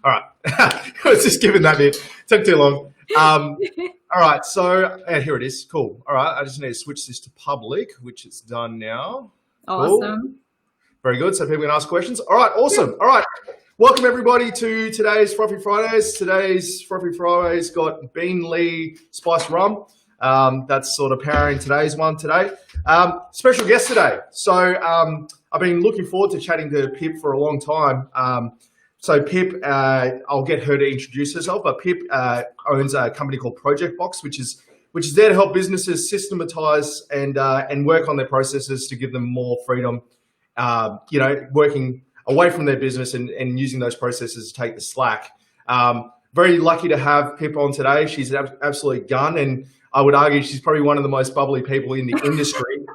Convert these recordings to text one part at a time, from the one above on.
All right. I was just giving that bit. Took too long. All right. So here it is. Cool. All right. I just need to switch this to public, which it's done now. Cool. Awesome. Very good. So people can ask questions. All right. Awesome. All right. Welcome everybody to today's Frothy Fridays. Today's Frothy Fridays got Bean Lee Spice Rum. That's sort of powering today's one today. Special guest today. So I've been looking forward to chatting to Pip for a long time. So Pip, I'll get her to introduce herself, but Pip owns a company called Project Box, which is there to help businesses systematize and work on their processes to give them more freedom, working away from their business and using those processes to take the slack. Very lucky to have Pip on today. She's an absolute gun, and I would argue she's probably one of the most bubbly people in the industry.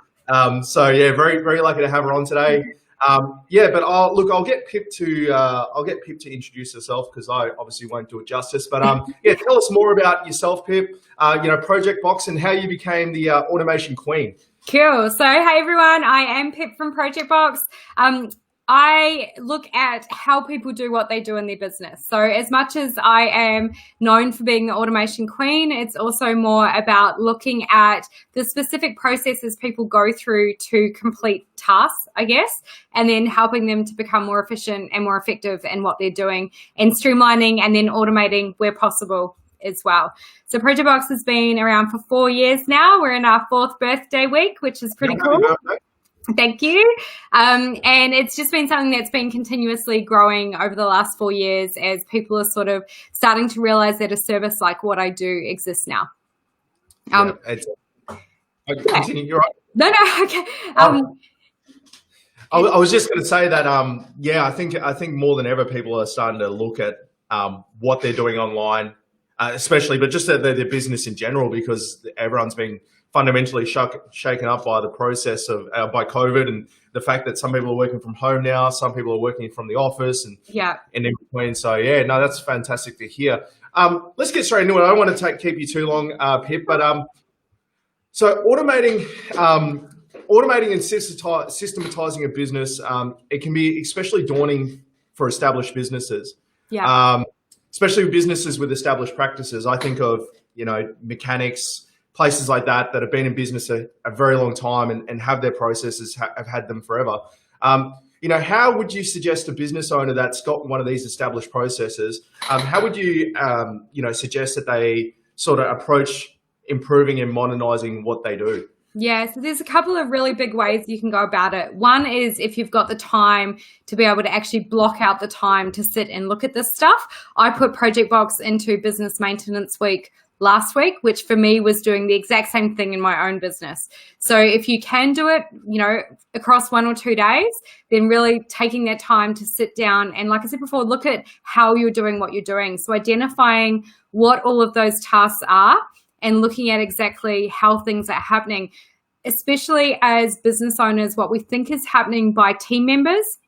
So yeah, very, very lucky to have her on today. But I'll get Pip to introduce herself because I obviously won't do it justice. But tell us more about yourself, Pip. Project Box and how you became the automation queen. Cool. So hey everyone, I am Pip from Project Box. I look at how people do what they do in their business. So as much as I am known for being the automation queen, it's also more about looking at the specific processes people go through to complete tasks, I guess, and then helping them to become more efficient and more effective in what they're doing and streamlining and then automating where possible as well. So Project Box has been around for 4 years now. We're in our 4th birthday week, which is pretty cool. Thank you. And it's just been something that's been continuously growing over the last 4 years as people are sort of starting to realize that a service like what I do exists now. Continue. You're right. No, okay. I was just going to say that, I think more than ever people are starting to look at what they're doing online, especially, but just their business in general, because everyone's been fundamentally shaken up by the process of by COVID and the fact that some people are working from home now, some people are working from the office and in between. So that's fantastic to hear. Let's get straight into it. I don't want to keep you too long, Pip, but so automating and systematizing a business, it can be especially daunting for established businesses. Especially businesses with established practices. I think of mechanics, places like that have been in business a very long time and have their processes, have had them forever. How would you suggest a business owner that's got one of these established processes, how would you, suggest that they sort of approach improving and modernizing what they do? Yeah, so there's a couple of really big ways you can go about it. One is if you've got the time to be able to actually block out the time to sit and look at this stuff. I put Project Box into Business Maintenance Week last week, which for me was doing the exact same thing in my own business. So if you can do it, across 1 or 2 days, then really taking that time to sit down and, like I said before, look at how you're doing what you're doing. So identifying what all of those tasks are and looking at exactly how things are happening, especially as business owners, what we think is happening by team members,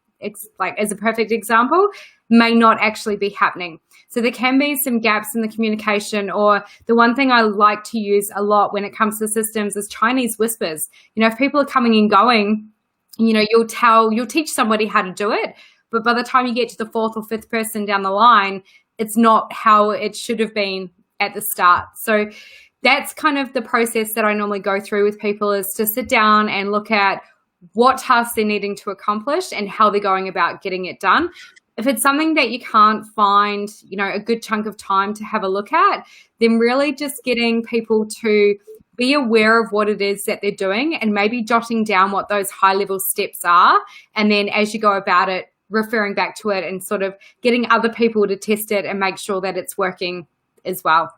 like as a perfect example, may not actually be happening. So there can be some gaps in the communication, or the one thing I like to use a lot when it comes to systems is Chinese whispers. If people are coming and going, you'll teach somebody how to do it, but by the time you get to the 4th or 5th person down the line, it's not how it should have been at the start. So that's kind of the process that I normally go through with people, is to sit down and look at what tasks they're needing to accomplish and how they're going about getting it done. If it's something that you can't find, a good chunk of time to have a look at, then really just getting people to be aware of what it is that they're doing and maybe jotting down what those high level steps are. And then as you go about it, referring back to it and sort of getting other people to test it and make sure that it's working as well.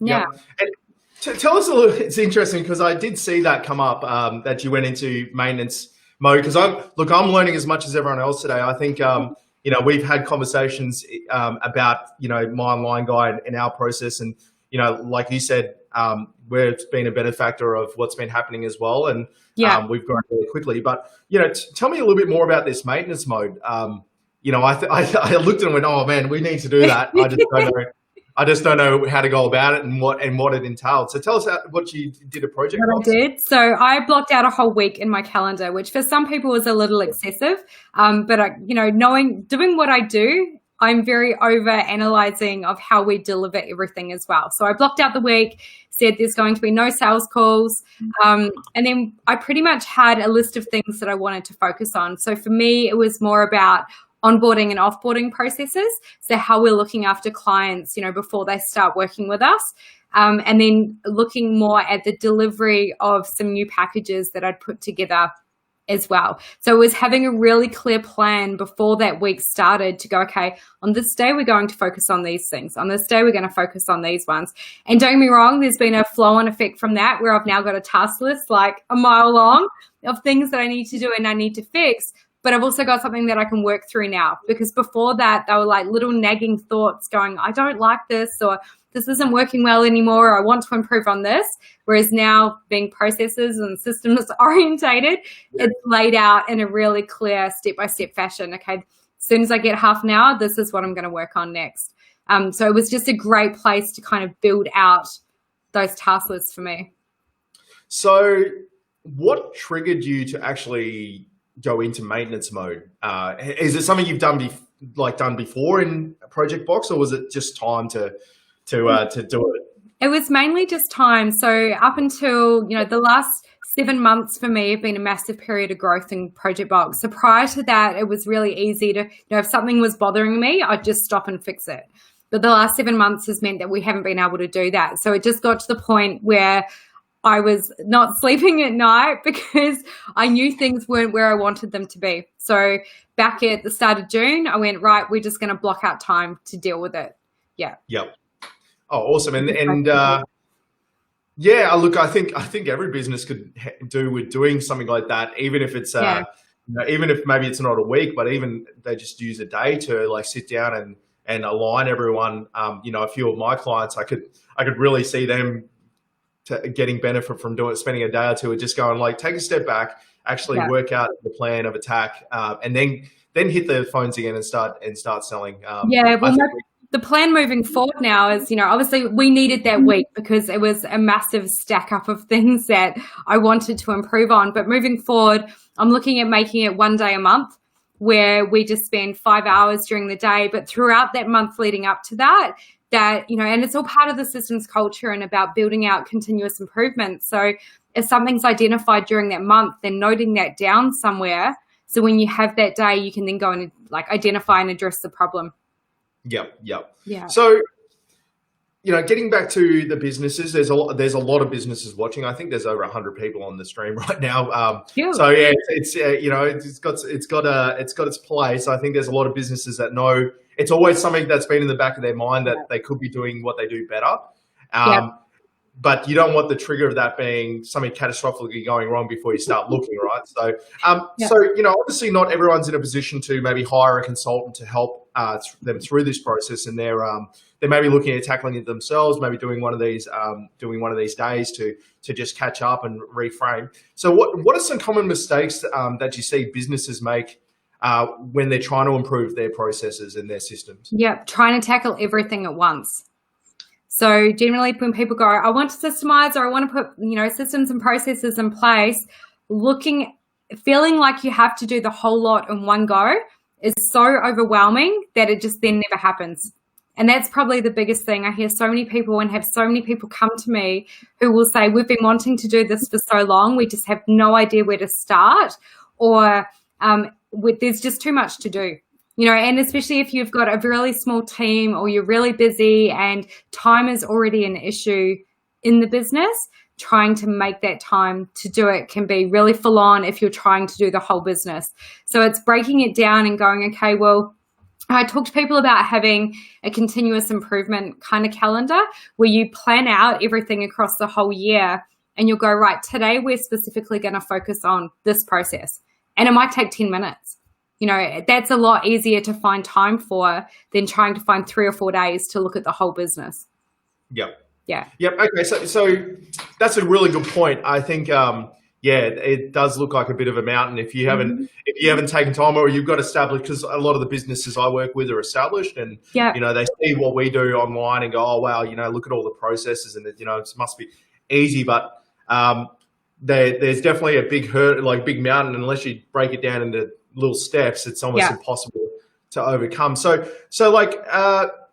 Yeah. And tell us a little. It's interesting because I did see that come up, that you went into maintenance mode. Because I'm learning as much as everyone else today. I think we've had conversations about my online guy and our process, and like you said, we've been a benefactor of what's been happening as well, and we've grown really quickly. But tell me a little bit more about this maintenance mode. I looked and went, oh man, we need to do that. I just don't know how to go about it and what it entailed. So tell us what you did at Project Box. I did. So I blocked out a whole week in my calendar, which for some people was a little excessive. But doing what I do, I'm very over analyzing of how we deliver everything as well. So I blocked out the week, said there's going to be no sales calls. And then I pretty much had a list of things that I wanted to focus on. So for me, it was more about onboarding and offboarding processes. So how we're looking after clients, before they start working with us. And then looking more at the delivery of some new packages that I'd put together as well. So it was having a really clear plan before that week started to go, okay, on this day, we're going to focus on these things. On this day, we're going to focus on these ones. And don't get me wrong, there's been a flow-on effect from that where I've now got a task list like a mile long of things that I need to do and I need to fix. But I've also got something that I can work through now, because before that, they were like little nagging thoughts going, I don't like this, or this isn't working well anymore, or I want to improve on this. Whereas now, being processes and systems orientated, it's laid out in a really clear step-by-step fashion. Okay, as soon as I get half an hour, this is what I'm going to work on next. So it was just a great place to kind of build out those task lists for me. So what triggered you to actually go into maintenance mode? Is it something you've done before in Project Box, or was it just time to do it? It was mainly just time. So up until, the last 7 months for me have been a massive period of growth in Project Box. So prior to that, it was really easy to, if something was bothering me, I'd just stop and fix it. But the last 7 months has meant that we haven't been able to do that. So it just got to the point where I was not sleeping at night because I knew things weren't where I wanted them to be. So back at the start of June, I went, right, we're just going to block out time to deal with it. Yeah. Yep. Oh, awesome. And yeah, look, I think every business could do with doing something like that, even if it's, even if maybe it's not a week, but even they just use a day to like sit down and align everyone. A few of my clients, I could really see them getting benefit from spending a day or two and just going like, take a step back, actually work out the plan of attack, and then hit the phones again and start selling. The plan moving forward now is, obviously we needed that week because it was a massive stack up of things that I wanted to improve on. But moving forward, I'm looking at making it 1 day a month where we just spend 5 hours during the day. But throughout that month leading up to that, and it's all part of the systems culture and about building out continuous improvement. So if something's identified during that month, then noting that down somewhere. So when you have that day, you can then go and identify and address the problem. Yep. Yeah. So, getting back to the businesses, there's a lot of businesses watching. I think there's over 100 people on the stream right now. So yeah, it's got its place. I think there's a lot of businesses that know it's always something that's been in the back of their mind that they could be doing what they do better. But you don't want the trigger of that being something catastrophically going wrong before you start looking, right? So, obviously not everyone's in a position to maybe hire a consultant to help them through this process, and they're maybe looking at tackling it themselves, maybe doing one of these days to just catch up and reframe. So, what are some common mistakes that you see businesses make when they're trying to improve their processes and their systems? Yeah, trying to tackle everything at once. So generally when people go, I want to systemize, or I want to put, systems and processes in place, feeling like you have to do the whole lot in one go is so overwhelming that it just then never happens. And that's probably the biggest thing. I hear so many people and have so many people come to me who will say, we've been wanting to do this for so long, we just have no idea where to start, or there's just too much to do. And especially if you've got a really small team or you're really busy and time is already an issue in the business, trying to make that time to do it can be really full on if you're trying to do the whole business. So it's breaking it down and going, okay, well, I talk to people about having a continuous improvement kind of calendar where you plan out everything across the whole year and you'll go, right, today we're specifically going to focus on this process. And it might take 10 minutes. That's a lot easier to find time for than trying to find 3 or 4 days to look at the whole business. Yep. Yeah. Yep. Okay. So that's a really good point. I think, it does look like a bit of a mountain if you haven't taken time, or you've got established, because a lot of the businesses I work with are established and, they see what we do online and go, oh, wow, look at all the processes and, it must be easy. But there's definitely a big mountain, unless you break it down into little steps. It's almost impossible to overcome. So like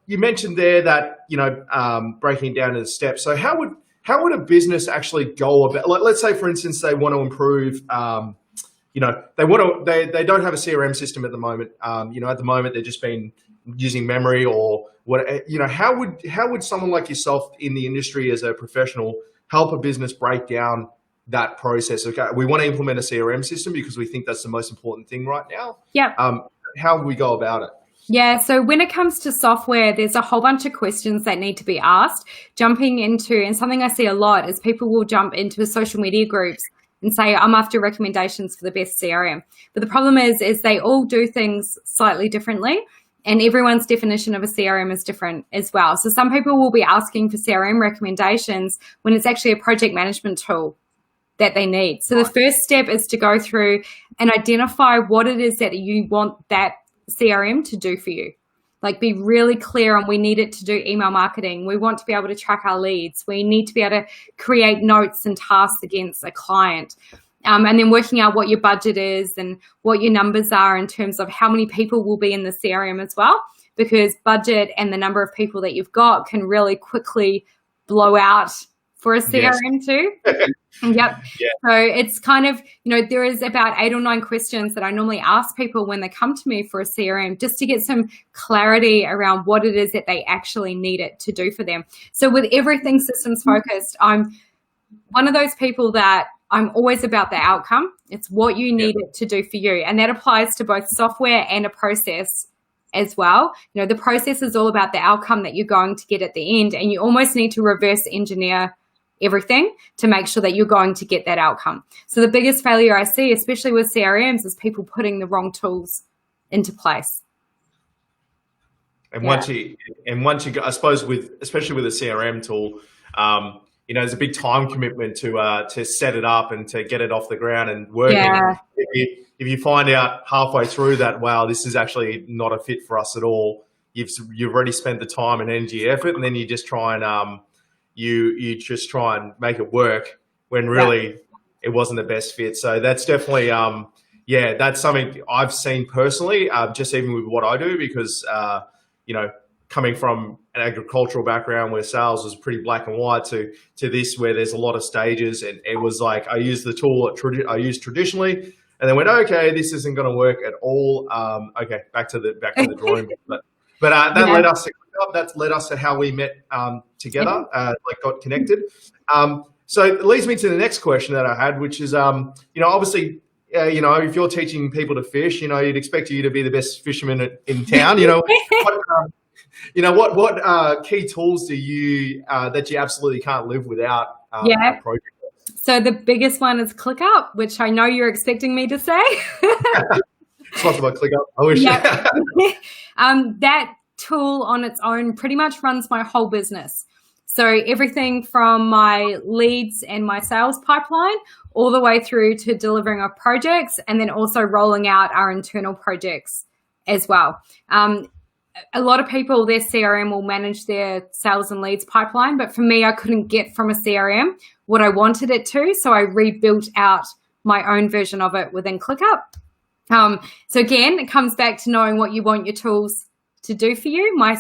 you mentioned there that, you know, breaking it down into steps. So how would a business actually go about, like, let's say for instance, they want to improve, you know, they don't have a CRM system at the moment. You know, at the moment they're just been using memory or what, you know, how would someone like yourself in the industry as a professional help a business break down that process? Okay, we want to implement a CRM system because we think that's the most important thing right now. Yeah. How would we go about it? Yeah, so when it comes to software, there's a whole bunch of questions that need to be asked. Jumping into, and something I see a lot is people will jump into social media groups and say, I'm after recommendations for the best CRM. But the problem is they all do things slightly differently, and everyone's definition of a CRM is different as well. So some people will be asking for CRM recommendations when it's actually a project management tool that they need. So the first step is to go through and identify what it is that you want that CRM to do for you. Like, be really clear on, we need it to do email marketing. We want to be able to track our leads. We need to be able to create notes and tasks against a client. And then working out what your budget is and what your numbers are in terms of how many people will be in the CRM as well, because budget and the number of people that you've got can really quickly blow out for a CRM too. Yep. Yeah. So it's kind of, you know, there is about 8 or 9 questions that I normally ask people when they come to me for a CRM, just to get some clarity around what it is that they actually need it to do for them. So with everything systems focused, I'm one of those people that I'm always about the outcome. It's what you need it to do for you. And that applies to both software and a process as well. You know, the process is all about the outcome that you're going to get at the end. And you almost need to reverse engineer everything to make sure that you're going to get that outcome. So the biggest failure I see, especially with CRMs, is people putting the wrong tools into place. And once you go, I suppose especially with a CRM tool, you know, there's a big time commitment to set it up and to get it off the ground and working. Yeah. If you find out halfway through that, wow, this is actually not a fit for us at all, you've already spent the time and energy, effort, and then you just try and you just try and make it work when really it wasn't the best fit. So that's definitely that's something I've seen personally, just even with what I do, because you know, coming from an agricultural background where sales was pretty black and white to this where there's a lot of stages, and it was like I used the tool I used traditionally and then went, okay, this isn't going to work at all. Okay, back to the drawing board. But that led us to ClickUp. That's led us to how we met together, like got connected. So it leads me to the next question that I had, which is, you know, obviously, you know, if you're teaching people to fish, you know, you'd expect you to be the best fisherman in town. You know, what key tools do you that you absolutely can't live without a project? So the biggest one is ClickUp, which I know you're expecting me to say. Sponsored by ClickUp. I wish. That tool on its own pretty much runs my whole business. So everything from my leads and my sales pipeline all the way through to delivering of projects, and then also rolling out our internal projects as well. A lot of people, their CRM will manage their sales and leads pipeline, but for me, I couldn't get from a CRM what I wanted it to. So I rebuilt out my own version of it within ClickUp. So again, it comes back to knowing what you want your tools to do for you. My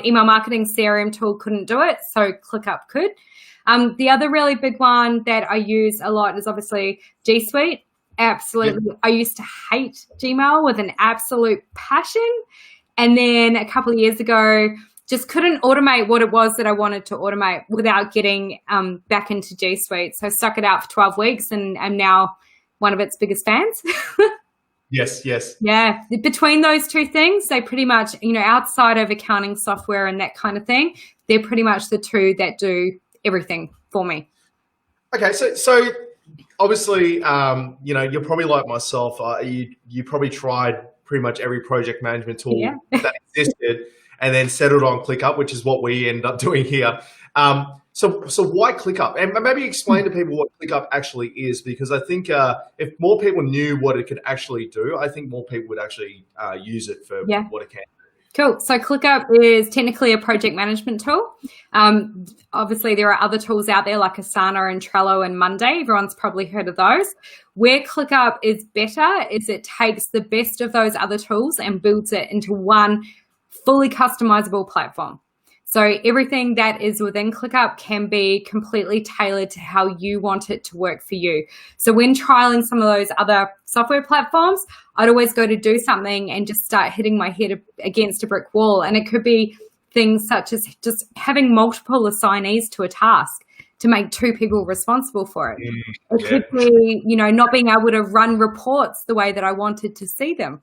email marketing CRM tool couldn't do it, so ClickUp could. The other really big one that I use a lot is obviously G Suite. Absolutely. Yep. I used to hate Gmail with an absolute passion. And then a couple of years ago, just couldn't automate what it was that I wanted to automate without getting back into G Suite. So I stuck it out for 12 weeks and I'm now one of its biggest fans. Yes. Yeah. Between those two things, they pretty much, you know, outside of accounting software and that kind of thing, they're pretty much the two that do everything for me. Okay. So obviously, you know, you're probably like myself. You probably tried pretty much every project management tool that existed and then settled on ClickUp, which is what we end up doing here. So why ClickUp? And maybe explain to people what ClickUp actually is, because I think if more people knew what it could actually do, I think more people would actually use it for what it can do. Cool. So ClickUp is technically a project management tool. Obviously, there are other tools out there like Asana and Trello and Monday. Everyone's probably heard of those. Where ClickUp is better is it takes the best of those other tools and builds it into one fully customizable platform. So everything that is within ClickUp can be completely tailored to how you want it to work for you. So when trialing some of those other software platforms, I'd always go to do something and just start hitting my head against a brick wall. And it could be things such as just having multiple assignees to a task to make 2 people responsible for it. It could be, not being able to run reports the way that I wanted to see them.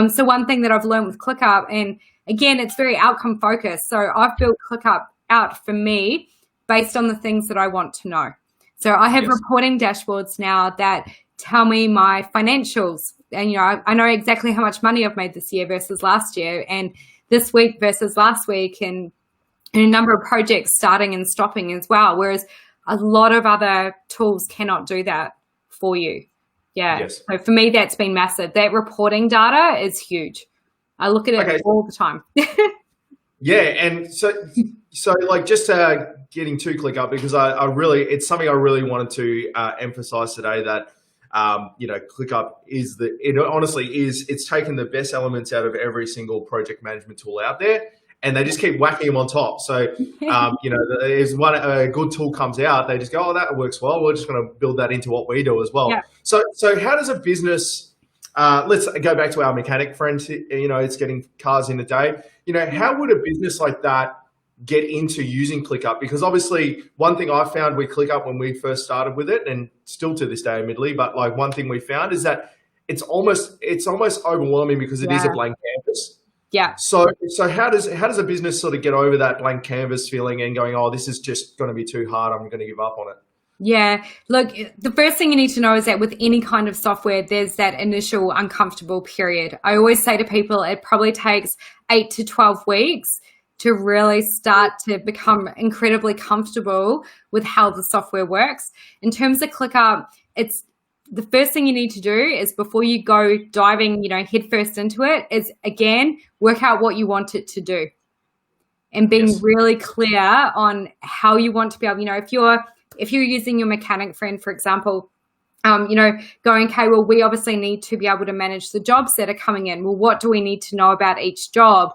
So one thing that I've learned with ClickUp, and again, it's very outcome focused. So I've built ClickUp out for me based on the things that I want to know. So I have reporting dashboards now that tell me my financials. And, I know exactly how much money I've made this year versus last year, and this week versus last week, and a number of projects starting and stopping as well. Whereas a lot of other tools cannot do that for you. Yeah. Yes. So for me, that's been massive. That reporting data is huge. I look at it all the time. Yeah. And so like just getting to ClickUp, because it's something I really wanted to emphasize today, that, ClickUp it's taken the best elements out of every single project management tool out there, and they just keep whacking them on top. So, if a good tool comes out, they just go, oh, that works well. We're just going to build that into what we do as well. Yeah. So how does a business, let's go back to our mechanic friend, it's getting cars in a day. How would a business like that get into using ClickUp? Because obviously one thing I found with ClickUp when we first started with it, and still to this day, admittedly, but like one thing we found is that it's almost overwhelming because it is a blank canvas. Yeah. So how does a business sort of get over that blank canvas feeling and going, oh, this is just going to be too hard, I'm going to give up on it? Yeah. Look, the first thing you need to know is that with any kind of software, there's that initial uncomfortable period. I always say to people, it probably takes 8 to 12 weeks to really start to become incredibly comfortable with how the software works. In terms of ClickUp, it's the first thing you need to do is, before you go diving, head first into it, is again, work out what you want it to do and being really clear on how you want to be able, if you're using your mechanic friend, for example, going, okay, well, we obviously need to be able to manage the jobs that are coming in. Well, what do we need to know about each job?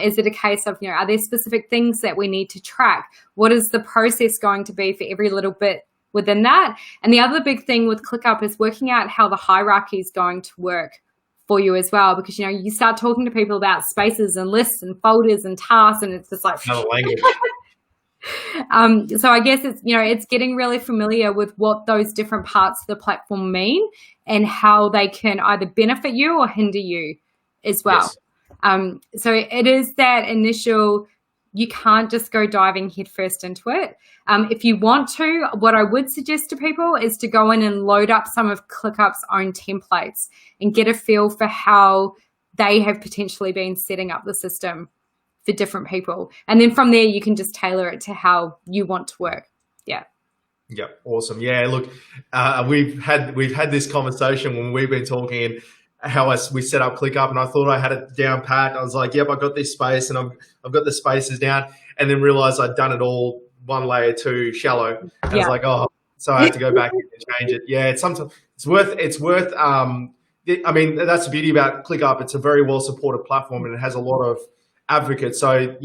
Is it a case of, are there specific things that we need to track? What is the process going to be for every little bit within that? And the other big thing with ClickUp is working out how the hierarchy is going to work for you as well, because you start talking to people about spaces and lists and folders and tasks, and it's just like language. So I guess it's getting really familiar with what those different parts of the platform mean and how they can either benefit you or hinder you as well. Yes. So it is that initial, you can't just go diving headfirst into it. If you want to, what I would suggest to people is to go in and load up some of ClickUp's own templates and get a feel for how they have potentially been setting up the system for different people. And then from there, you can just tailor it to how you want to work. Yeah. Yeah. Awesome. Yeah. Look, we've had this conversation when we've been talking, and how we set up ClickUp, and I thought I had it down pat. I was like, yep, I got this space, and I've got the spaces down, and then realized I'd done it all one layer too shallow. And I was like, oh, so I had to go back and change it. Yeah. It's worth, I mean, that's the beauty about ClickUp. It's a very well supported platform, and it has a lot of advocates. So,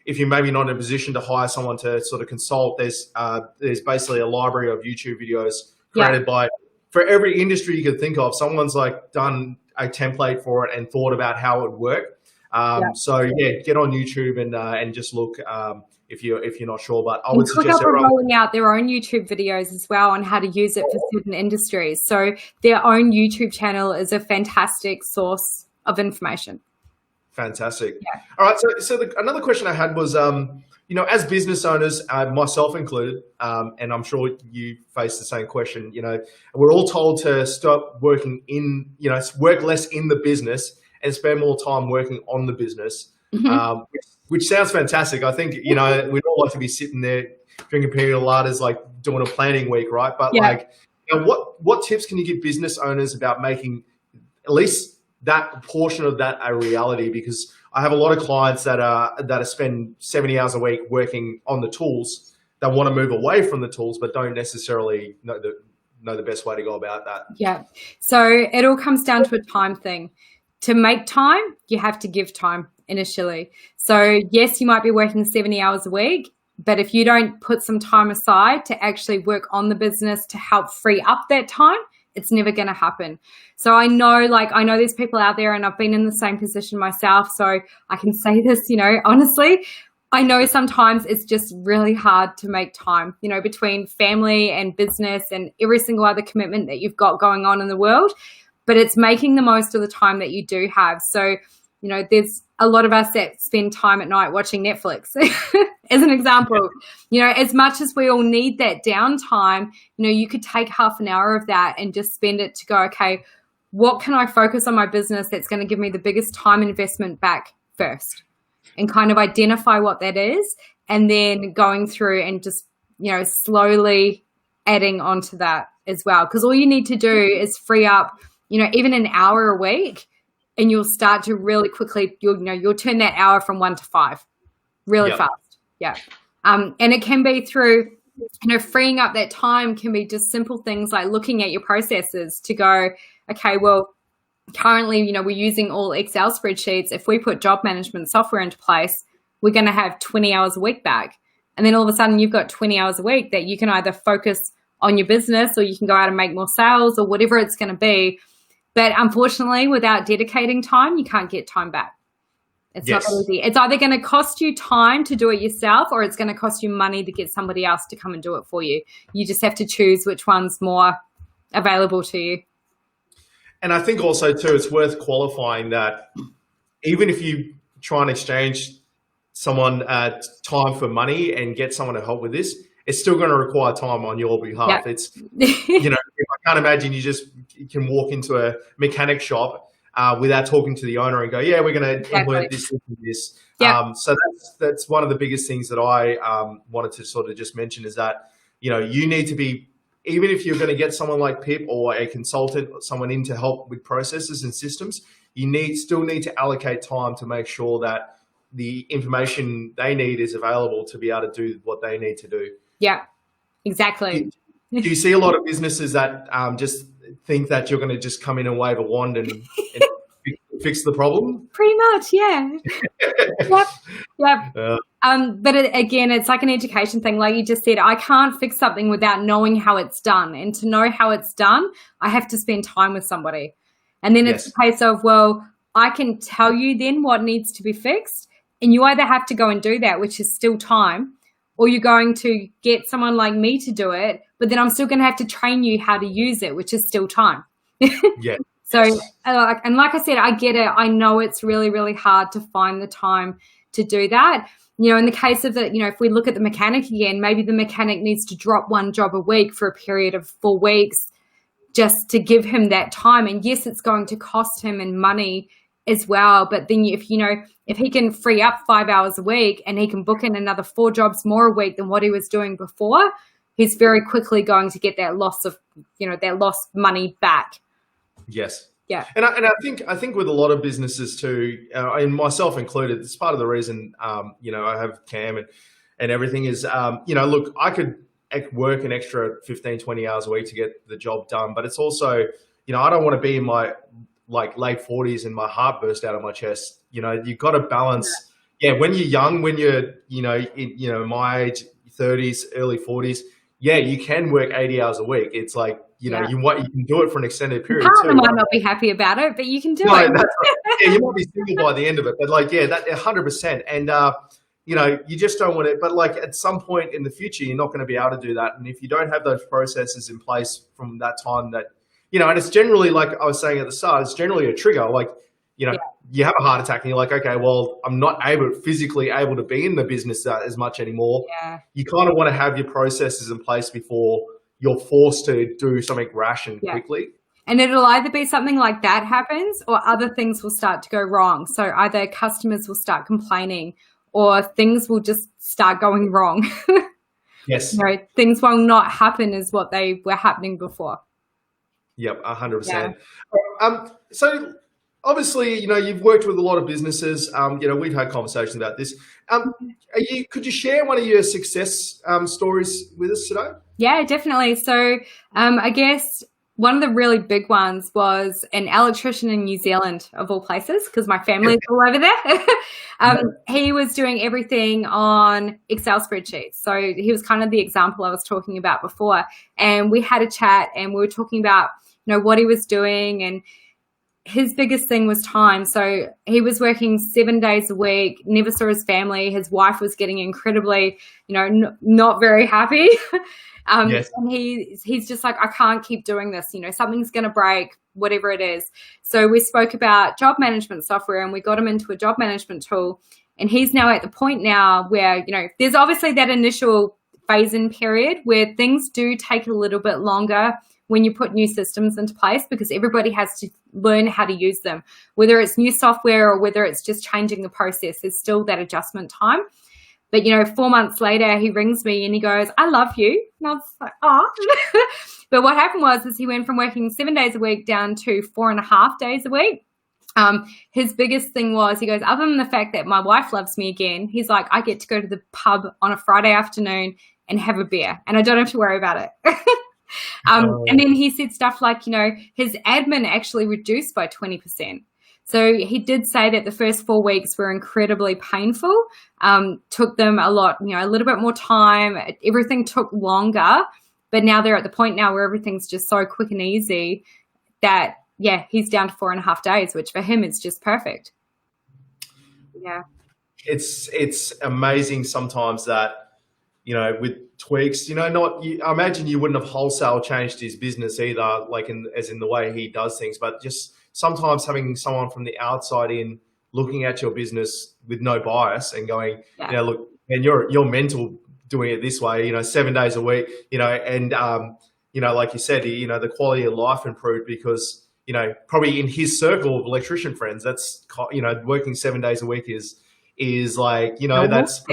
if you're maybe not in a position to hire someone to sort of consult, there's basically a library of YouTube videos created by, for every industry you could think of. Someone's like done a template for it and thought about how it would work. So yeah, get on YouTube and just look if you're not sure. But I would suggest they're rolling out their own YouTube videos as well on how to use it for certain industries. So their own YouTube channel is a fantastic source of information. Fantastic. Yeah. All right. So another question I had was, as business owners, myself included, and I'm sure you face the same question, we're all told to stop working work less in the business and spend more time working on the business, which sounds fantastic. I think, we'd all like to be sitting there drinking pina coladas, like doing a planning week, right? But what tips can you give business owners about making at least that portion of that a reality, because I have a lot of clients that spend 70 hours a week working on the tools that want to move away from the tools, but don't necessarily know the best way to go about that. Yeah. So it all comes down to a time thing. To make time, you have to give time initially. So yes, you might be working 70 hours a week, but if you don't put some time aside to actually work on the business to help free up that time, it's never going to happen. So I know there's people out there, and I've been in the same position myself. So I can say this, honestly, I know sometimes it's just really hard to make time, between family and business and every single other commitment that you've got going on in the world, but it's making the most of the time that you do have. So, there's a lot of us that spend time at night watching Netflix as an example. As much as we all need that downtime, you could take half an hour of that and just spend it to go, okay, what can I focus on my business that's going to give me the biggest time investment back first? And kind of identify what that is, and then going through and just, slowly adding onto that as well. Because all you need to do is free up, even an hour a week, and you'll start to really quickly, you'll turn that hour from 1 to 5 really fast. Yeah. And it can be through, freeing up that time can be just simple things like looking at your processes to go, okay, well, currently, we're using all Excel spreadsheets. If we put job management software into place, we're going to have 20 hours a week back. And then all of a sudden you've got 20 hours a week that you can either focus on your business, or you can go out and make more sales, or whatever it's going to be. But unfortunately, without dedicating time, you can't get time back. It's not easy. It's either going to cost you time to do it yourself, or it's going to cost you money to get somebody else to come and do it for you. You just have to choose which one's more available to you. And I think also too, it's worth qualifying that even if you try and exchange someone time for money and get someone to help with this, it's still going to require time on your behalf. Yep. It's, I can't imagine you can walk into a mechanic shop without talking to the owner and go, yeah, we're going to implement this and this. Yep. So that's one of the biggest things that I wanted to sort of just mention, is that, you need to be, even if you're going to get someone like Pip or a consultant or someone in to help with processes and systems, you still need to allocate time to make sure that the information they need is available to be able to do what they need to do. Yeah, exactly. Do you see a lot of businesses that just think that you're going to just come in and wave a wand and fix the problem? Pretty much, yeah. Yep. But again, it's like an education thing. Like you just said, I can't fix something without knowing how it's done. And to know how it's done, I have to spend time with somebody. And then it's a case of, well, I can tell you then what needs to be fixed. And you either have to go and do that, which is still time, or you're going to get someone like me to do it, but then I'm still going to have to train you how to use it, which is still time. Yeah. So, and like I said, I get it. I know it's really, really hard to find the time to do that. In the case of if we look at the mechanic again, maybe the mechanic needs to drop one job a week for a period of 4 weeks just to give him that time. And yes, it's going to cost him in money as well. But then if he can free up 5 hours a week and he can book in another 4 jobs more a week than what he was doing before, he's very quickly going to get that loss of, that lost money back. Yes. Yeah. And I think with a lot of businesses too, and myself included, it's part of the reason, I have Cam and everything is, look, I could work an extra 15, 20 hours a week to get the job done, but it's also, I don't want to be in my late 40s and my heart burst out of my chest. You've got to balance. Yeah. When you're young, when you're, my age, 30s, early 40s, you can work 80 hours a week. It's like, you can do it for an extended period. Partner might not be happy about it, but you can do it. That's right. You might be single by the end of it, but that 100%. And, you just don't want it. But at some point in the future, you're not going to be able to do that. And if you don't have those processes in place from that time that, and it's generally, like I was saying at the start, it's generally a trigger. You have a heart attack and you're like, okay, well, I'm not physically able to be in the business as much anymore. Yeah. You kind of want to have your processes in place before you're forced to do something rash and quickly. And it'll either be something like that happens, or other things will start to go wrong. So either customers will start complaining, or things will just start going wrong. Yes. Things will not happen as what they were happening before. Yep, 100%. So obviously, you've worked with a lot of businesses. We've had conversations about this. Could you share one of your success stories with us today? Yeah, definitely. So I guess one of the really big ones was an electrician in New Zealand, of all places, because my family's all over there. He was doing everything on Excel spreadsheets. So he was kind of the example I was talking about before. And we had a chat and we were talking about, what he was doing, and his biggest thing was time. So he was working 7 days a week, never saw his family. His wife was getting incredibly, not very happy. Yes. And he's just like, I can't keep doing this. Something's going to break, whatever it is. So we spoke about job management software and we got him into a job management tool. And he's now at the point now where, there's obviously that initial phase-in period where things do take a little bit longer when you put new systems into place, because everybody has to learn how to use them, whether it's new software or whether it's just changing the process. There's still that adjustment time. But 4 months later, he rings me and he goes, I love you. And I was like, oh. But what happened is he went from working 7 days a week down to 4.5 days a week. His biggest thing was, he goes, other than the fact that my wife loves me again, he's like, I get to go to the pub on a Friday afternoon and have a beer and I don't have to worry about it. And then he said stuff like, his admin actually reduced by 20%. So he did say that the first 4 weeks were incredibly painful, took them a little bit more time. Everything took longer, but now they're at the point now where everything's just so quick and easy that, he's down to 4.5 days, which for him is just perfect. Yeah. It's amazing sometimes that, with tweaks, I imagine you wouldn't have wholesale changed his business either, as in the way he does things, but just sometimes having someone from the outside in looking at your business with no bias and going, look, and you're mental doing it this way, 7 days a week, and, like you said, the quality of life improved because, probably in his circle of electrician friends, that's, working 7 days a week is like, that's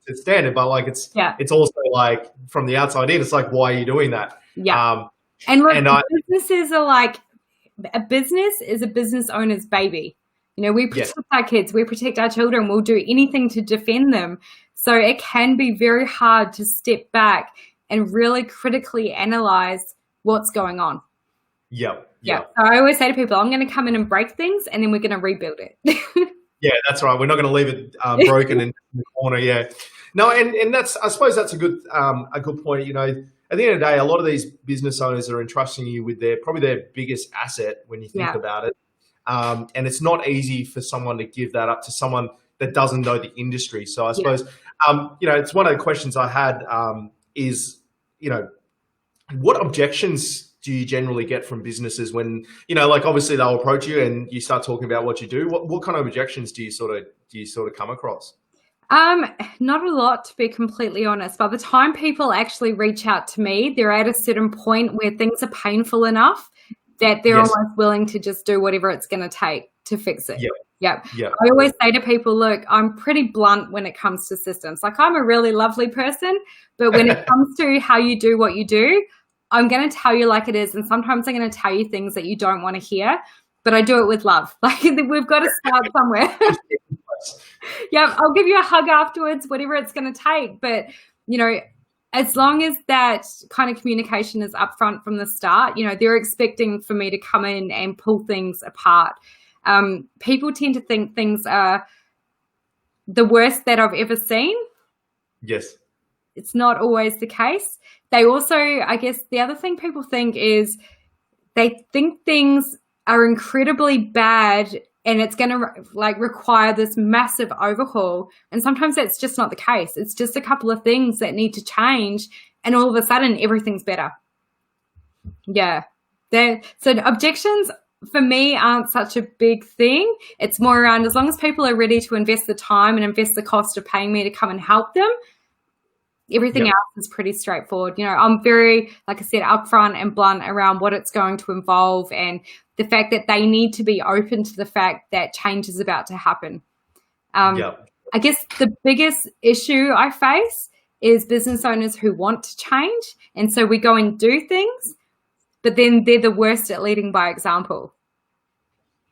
it's standard, but it's also like from the outside in, it's like, why are you doing that? Yeah. And look, businesses are like, a business is a business owner's baby. We protect our kids, we protect our children, we'll do anything to defend them. So it can be very hard to step back and really critically analyze what's going on. Yeah. So I always say to people, I'm going to come in and break things and then we're going to rebuild it. Yeah, that's right. We're not going to leave it broken in the corner. Yeah, no, and I suppose that's a good point. At the end of the day, a lot of these business owners are entrusting you with probably their biggest asset when you think about it, and it's not easy for someone to give that up to someone that doesn't know the industry. So I suppose it's one of the questions I had is what objections do you generally get from businesses when, obviously they'll approach you and you start talking about what you do? What kind of objections do you sort of come across? Not a lot, to be completely honest. By the time people actually reach out to me, they're at a certain point where things are painful enough that they're almost willing to just do whatever it's going to take to fix it. Yep. I always say to people, look, I'm pretty blunt when it comes to systems. Like, I'm a really lovely person, but when it comes to how you do what you do, I'm going to tell you like it is. And sometimes I'm going to tell you things that you don't want to hear, but I do it with love. Like, we've got to start somewhere. I'll give you a hug afterwards, whatever it's going to take. But, as long as that kind of communication is upfront from the start, they're expecting for me to come in and pull things apart. People tend to think things are the worst that I've ever seen. Yes. It's not always the case. They also, I guess the other thing people think is they think things are incredibly bad and it's going to require this massive overhaul. And sometimes that's just not the case. It's just a couple of things that need to change and all of a sudden everything's better. Yeah. So objections for me aren't such a big thing. It's more around, as long as people are ready to invest the time and invest the cost of paying me to come and help them, everything else is pretty straightforward. I'm very, like I said, upfront and blunt around what it's going to involve and the fact that they need to be open to the fact that change is about to happen. I guess the biggest issue I face is business owners who want to change. And so we go and do things, but then they're the worst at leading by example.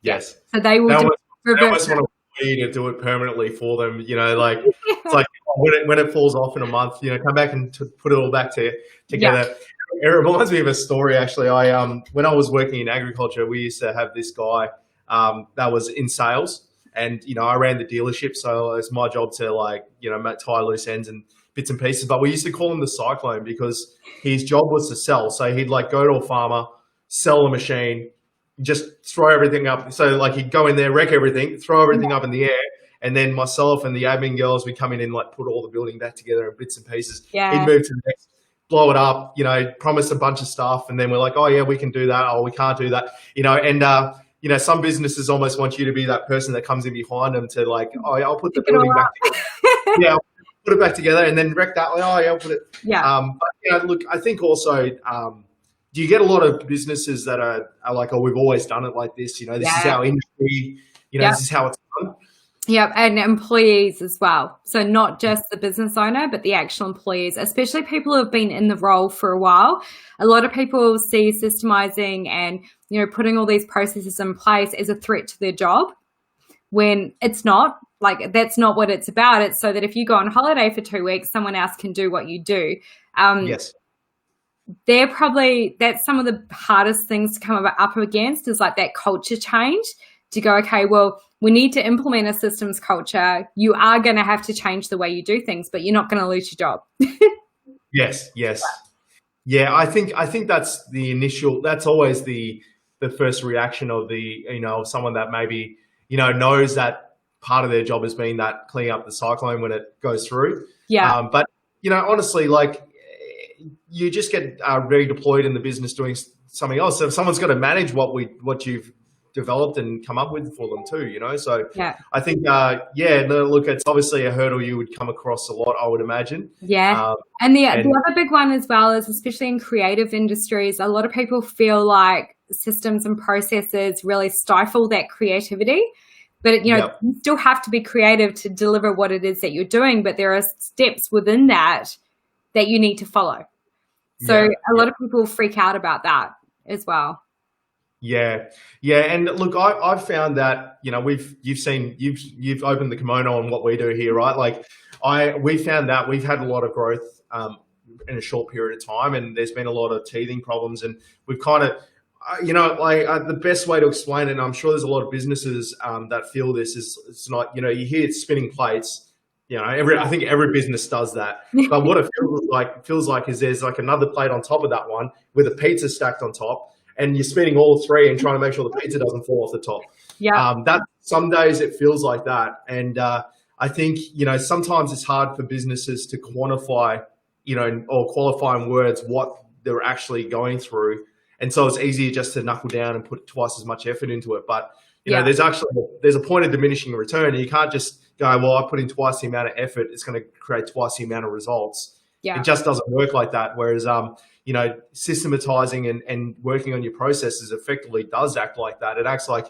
Yes. So they will They do almost revert. want to do it permanently for them. You know, like it's like when it falls off in a month, you know, come back and put it all back Yeah. together. It reminds me of a story actually. I when I was working in agriculture, we used to have this guy that was in sales, and you know, I ran the dealership, so it's my job to like tie loose ends and bits and pieces. But we used to call him the Cyclone because his job was to sell. So he'd like go to a farmer, sell a machine, just throw everything up. So like he'd go in there, wreck everything, throw everything up in the air, and then myself and the admin girls would come in and like put all the building back together in bits and pieces. He'd move to the next, blow it up, you know, promise a bunch of stuff, and then we're like, oh yeah, we can do that. Oh, we can't do that, you know. And you know, some businesses almost want you to be that person that comes in behind them to like, oh yeah, I'll put the building back together. Yeah, I'll put it back together, and then wreck that. Oh yeah, I'll put it. Yeah. But you know, look, I think also. Do you get a lot of businesses that are like, oh, we've always done it like this, you know, this is our industry, you know, this is how it's done? Yep, and employees as well. So not just the business owner, but the actual employees, especially people who have been in the role for a while. A lot of people see systemizing and, you know, putting all these processes in place as a threat to their job when it's not. Like, that's not what it's about. It's so that if you go on holiday for 2 weeks, someone else can do what you do. Yes. That's some of the hardest things to come up against is like that culture change to go, okay, well, we need to implement a systems culture. You are going to have to change the way you do things, but you're not going to lose your job. Yes. Yeah, I think that's the initial, that's always the first reaction of someone that maybe, you know, knows that part of their job has been that cleaning up the cyclone when it goes through. Yeah. But, you know, honestly, like, you just get redeployed in the business doing something else. So someone's got to manage what you've developed and come up with for them too, you know? So I think, look, it's obviously a hurdle you would come across a lot, I would imagine. Yeah. And the other big one as well is, especially in creative industries, a lot of people feel like systems and processes really stifle that creativity. But, you know, you still have to be creative to deliver what it is that you're doing. But there are steps within that you need to follow. So a lot of people freak out about that as well. Yeah. And look, I've found that, you know, you've opened the kimono on what we do here, right? Like we found that we've had a lot of growth in a short period of time, and there's been a lot of teething problems, and we've kind of, the best way to explain it, and I'm sure there's a lot of businesses that feel this, is it's not, you know, you hear spinning plates. You know, I think every business does that. But what it feels like is there's like another plate on top of that one with a pizza stacked on top, and you're spinning all three and trying to make sure the pizza doesn't fall off the top. Yeah. That some days it feels like that, and I think, you know, sometimes it's hard for businesses to quantify, you know, or qualify in words what they're actually going through, and so it's easier just to knuckle down and put twice as much effort into it. But you know, there's a point of diminishing return, and you can't just go, well, I put in twice the amount of effort, it's going to create twice the amount of results. It just doesn't work like that. Whereas, you know, systematizing and working on your processes effectively does act like that. It acts like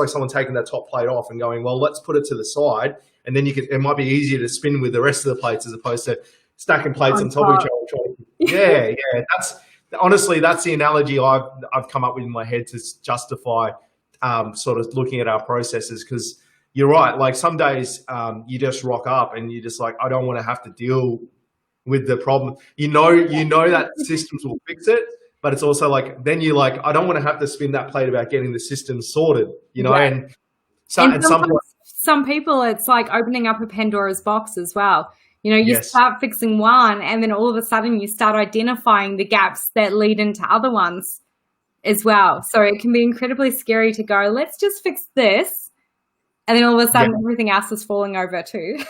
someone taking that top plate off and going, well, let's put it to the side, and then it might be easier to spin with the rest of the plates as opposed to stacking plates on top of each other. Honestly, that's the analogy I've come up with in my head to justify sort of looking at our processes, because you're right. Like some days you just rock up and you're just like, I don't want to have to deal with the problem. You know that systems will fix it, but it's also like, then you're like, I don't want to have to spin that plate about getting the system sorted, you know? And some people, it's like opening up a Pandora's box as well. You know, you start fixing one, and then all of a sudden you start identifying the gaps that lead into other ones as well. So it can be incredibly scary to go, let's just fix this. And then all of a sudden everything else is falling over too.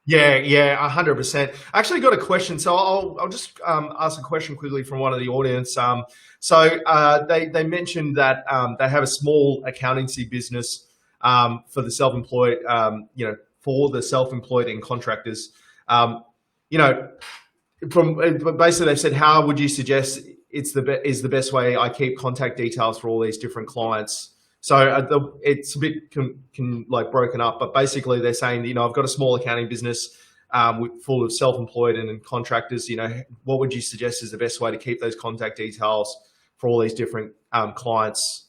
Yeah, 100%. I actually got a question. So I'll just ask a question quickly from one of the audience. They mentioned that they have a small accountancy business for the self-employed, for the self-employed and contractors. Basically they said, how would you suggest is the best way I keep contact details for all these different clients? So it's a bit like broken up, but basically they're saying, you know, I've got a small accounting business full of self-employed and contractors. You know, what would you suggest is the best way to keep those contact details for all these different clients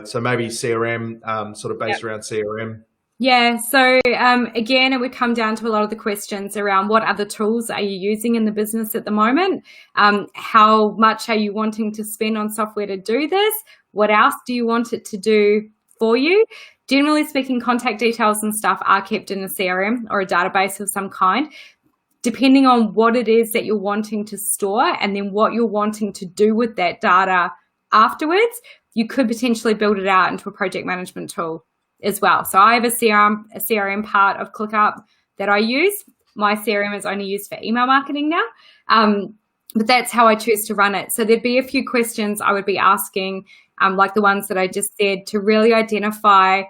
so maybe CRM, sort of based Yep. around CRM. Yeah, so again, it would come down to a lot of the questions around what other tools are you using in the business at the moment? How much are you wanting to spend on software to do this? What else do you want it to do for you? Generally speaking, contact details and stuff are kept in a CRM or a database of some kind. Depending on what it is that you're wanting to store and then what you're wanting to do with that data afterwards, you could potentially build it out into a project management tool as well. So I have a CRM part of ClickUp that I use. My CRM is only used for email marketing now, but that's how I choose to run it. So there'd be a few questions I would be asking, like the ones that I just said, to really identify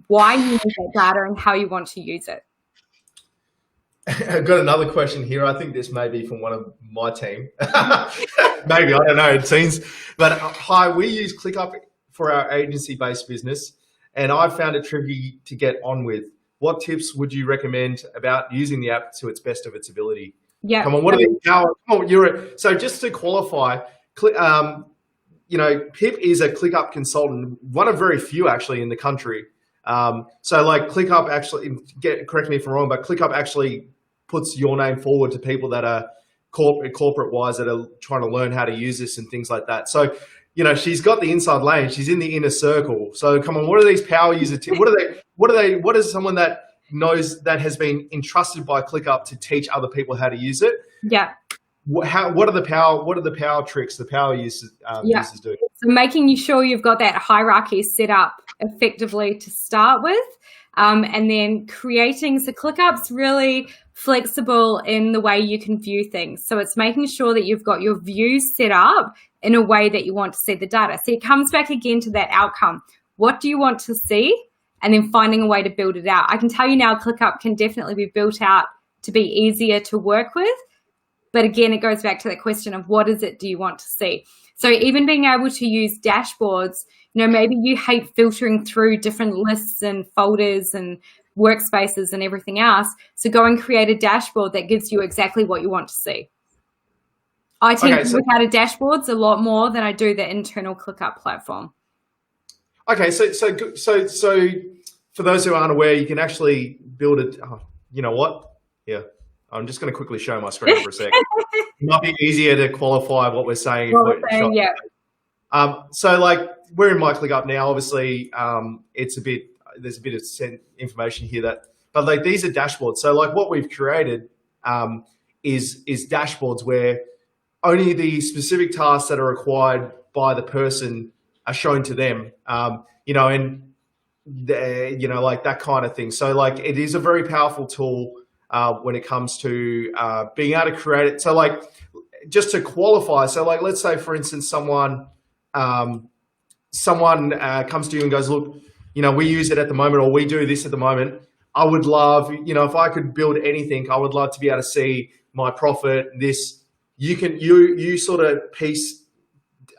why you need that data and how you want to use it. I've got another question here. I think this may be from one of my team. Maybe, I don't know, it seems. But hi, we use ClickUp for our agency-based business, and I found it tricky to get on with. What tips would you recommend about using the app to its best of its ability? Yeah. Come on, what are the power? Come on, so just to qualify, Pip is a ClickUp consultant, one of very few actually in the country. So like ClickUp actually, correct me if I'm wrong, but ClickUp actually puts your name forward to people that are corporate wise that are trying to learn how to use this and things like that. So, she's got the inside lane. She's in the inner circle. So come on, what are these power user tips? What is someone that knows that has been entrusted by ClickUp to teach other people how to use it? Yeah. What are the power tricks the power users do? So making sure you've got that hierarchy set up effectively to start with, and then creating, so ClickUp's really flexible in the way you can view things. So it's making sure that you've got your views set up in a way that you want to see the data. So it comes back again to that outcome. What do you want to see? And then finding a way to build it out. I can tell you now, ClickUp can definitely be built out to be easier to work with. But again, it goes back to that question of what is it do you want to see? So even being able to use dashboards, maybe you hate filtering through different lists and folders and workspaces and everything else. So go and create a dashboard that gives you exactly what you want to see. I tend to look at a dashboards a lot more than I do the internal ClickUp platform. Okay, so for those who aren't aware, you can actually build it. You know what? Yeah, I'm just going to quickly show my screen for a second. It might be easier to qualify what we're saying. Yeah. So like we're in my ClickUp now. Obviously, there's a bit of information here but like these are dashboards. So like what we've created is dashboards where only the specific tasks that are required by the person are shown to them, and like that kind of thing. So like it is a very powerful tool when it comes to being able to create it. So like just to qualify, so like let's say for instance someone comes to you and goes, look, we use it at the moment, or we do this at the moment. I would love, if I could build anything, I would love to be able to see my profit. This you sort of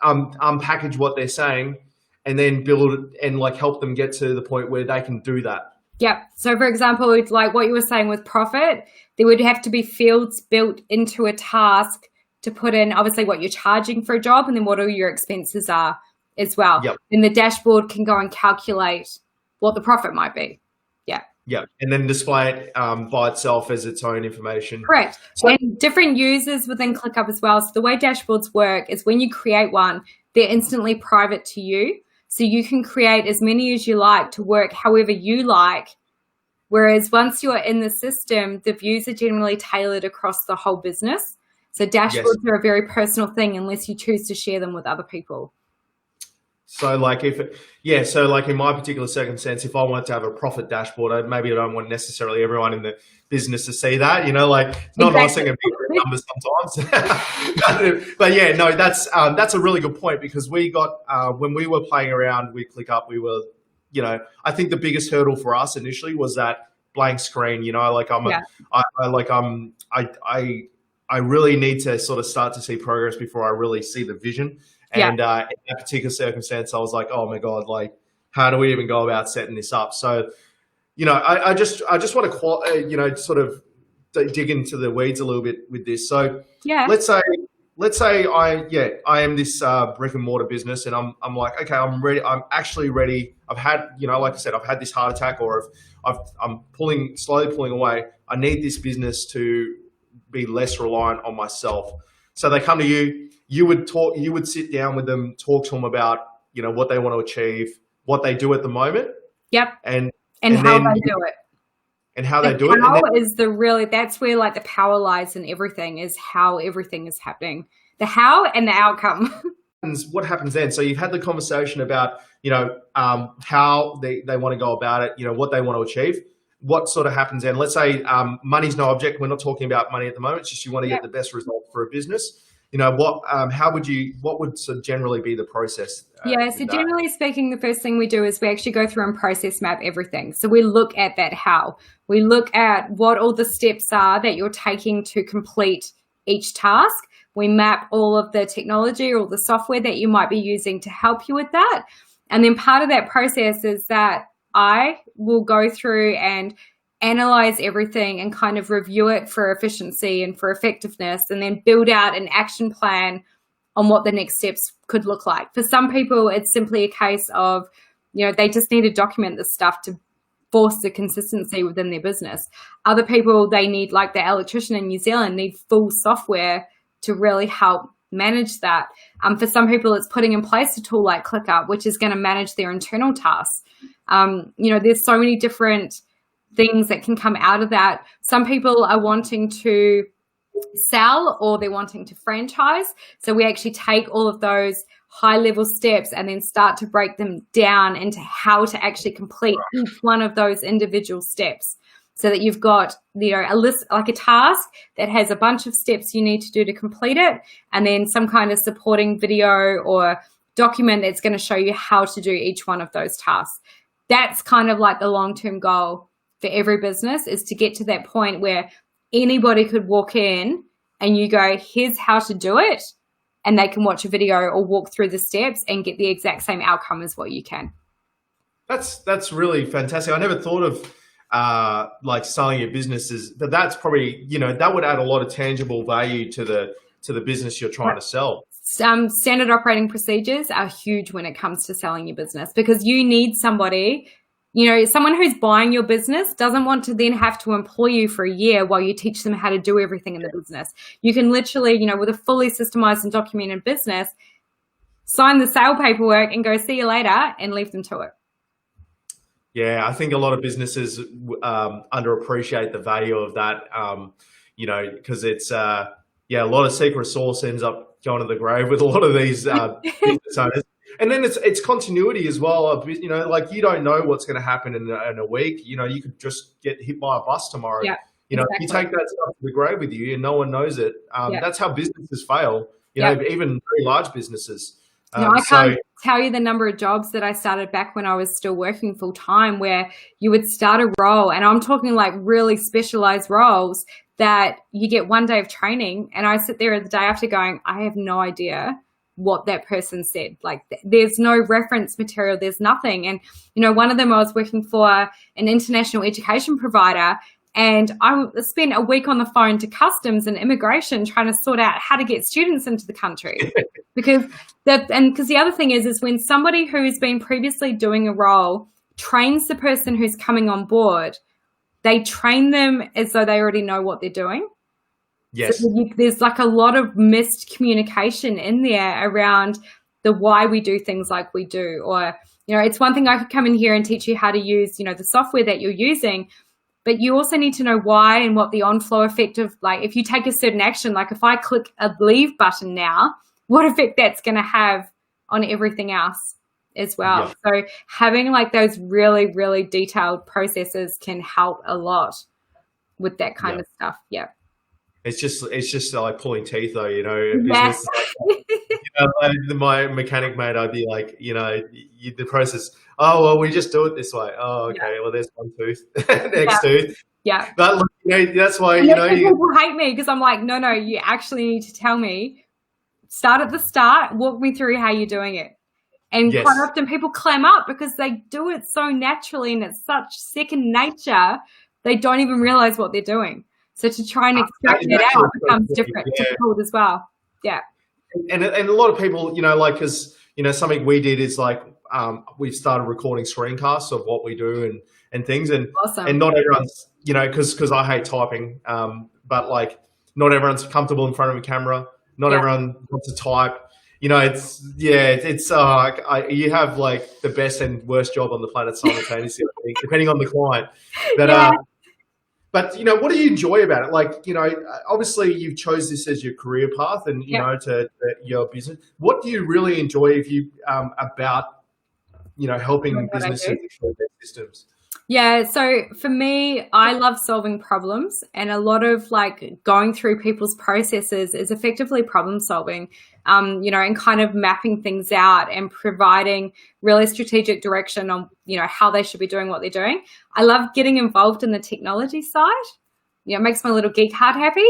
unpackage what they're saying, and then build and like help them get to the point where they can do that. Yeah. So for example, it's like what you were saying with profit, there would have to be fields built into a task to put in obviously what you're charging for a job and then what all your expenses are as well. Yep. And the dashboard can go and calculate what the profit might be. Yeah. Yeah. And then display it by itself as its own information. Correct. So, and different users within ClickUp as well. So the way dashboards work is when you create one, they're instantly private to you. So you can create as many as you like to work however you like. Whereas once you're in the system, the views are generally tailored across the whole business. So dashboards are a very personal thing unless you choose to share them with other people. So like so like in my particular circumstance, if I wanted to have a profit dashboard, maybe I don't want necessarily everyone in the business to see that, like it's not nice seeing a big numbers sometimes. But yeah, no, that's a really good point, because we got, when we were playing around with ClickUp, we were, I think the biggest hurdle for us initially was that blank screen, like I really need to sort of start to see progress before I really see the vision. And in that particular circumstance, I was like, oh my God, like, how do we even go about setting this up? So, I just want to, sort of dig into the weeds a little bit with this. So let's say, let's say I am this brick and mortar business, and I'm like, okay, I'm ready. I'm actually ready. I've had, like I said, I've had this heart attack, or I'm slowly pulling away. I need this business to be less reliant on myself. So they come to you. You would sit down with them, talk to them about, what they want to achieve, what they do at the moment. Yep. And how they do it. And how they do it. That's where like the power lies in everything, is how everything is happening. The how and the outcome. What happens then? So you've had the conversation about, how they want to go about it, what they want to achieve. What sort of happens then? Let's say money's no object. We're not talking about money at the moment. It's just you want to get the best result for a business. What would sort of generally be the process? So generally speaking, the first thing we do is we actually go through and process map everything. So we look at that how. We look at what all the steps are that you're taking to complete each task. We map all of the technology or the software that you might be using to help you with that. And then part of that process is that I will go through and analyze everything and kind of review it for efficiency and for effectiveness, and then build out an action plan on what the next steps could look like. For some people, it's simply a case of, they just need to document this stuff to force the consistency within their business. Other people, they need, like the electrician in New Zealand, need full software to really help manage that. For some people, it's putting in place a tool like ClickUp, which is going to manage their internal tasks. There's so many different things that can come out of that. Some people are wanting to sell, or they're wanting to franchise. So we actually take all of those high level steps and then start to break them down into how to actually complete each one of those individual steps, so that you've got, a list, like a task that has a bunch of steps you need to do to complete it, and then some kind of supporting video or document that's going to show you how to do each one of those tasks. That's kind of like the long-term goal for every business, is to get to that point where anybody could walk in and you go, here's how to do it, and they can watch a video or walk through the steps and get the exact same outcome as what you can. That's really fantastic. I never thought of like selling your businesses, but that's probably, that would add a lot of tangible value to the business you're trying to sell. Standard operating procedures are huge when it comes to selling your business, because you need somebody, someone who's buying your business doesn't want to then have to employ you for a year while you teach them how to do everything in the business. You can literally, with a fully systemized and documented business, sign the sale paperwork and go, see you later, and leave them to it. Yeah, I think a lot of businesses underappreciate the value of that, because it's, a lot of secret sauce ends up going to the grave with a lot of these business owners. And then it's continuity as well. Of, like, you don't know what's going to happen in a week. You could just get hit by a bus tomorrow. Yeah, exactly. You take that stuff to the grave with you and no one knows it. That's how businesses fail, even very large businesses. I can't tell you the number of jobs that I started back when I was still working full time, where you would start a role, and I'm talking like really specialized roles, that you get one day of training, and I sit there the day after going, I have no idea what that person said. Like, there's no reference material, there's nothing. And, one of them, I was working for an international education provider, and I spent a week on the phone to customs and immigration trying to sort out how to get students into the country. because the other thing is when somebody who's been previously doing a role trains the person who's coming on board, they train them as though they already know what they're doing. Yes. So there's like a lot of missed communication in there around the why we do things like we do. Or, it's one thing I could come in here and teach you how to use, the software that you're using, but you also need to know why and what the on-flow effect of, like, if you take a certain action, like if I click a leave button now, what effect that's going to have on everything else as well. Yeah. So having like those really, really detailed processes can help a lot with that kind of stuff. Yeah. It's just like pulling teeth though, Yes. My mechanic mate, I'd be like, the process, oh, well, we just do it this way. Oh, okay. Well, there's one tooth, next tooth. Yeah. But that's why, people hate me because I'm like, no, you actually need to tell me, start at the start, walk me through how you're doing it. And quite often people clam up because they do it so naturally and it's such second nature, they don't even realize what they're doing. So to try and extract it out becomes difficult as well. Yeah. And a lot of people, like, because, something we did is like, we've started recording screencasts of what we do and things. And Awesome. not everyone's, because I hate typing, but like, not everyone's comfortable in front of a camera. Not everyone wants to type. You have like the best and worst job on the planet simultaneously, I think, depending on the client. But but what do you enjoy about it? Like, obviously you've chose this as your career path, and to your business. What do you really enjoy if you about helping businesses with their systems? Yeah, so for me, I love solving problems, and a lot of like going through people's processes is effectively problem solving, and kind of mapping things out and providing really strategic direction on, how they should be doing what they're doing. I love getting involved in the technology side. It makes my little geek heart happy.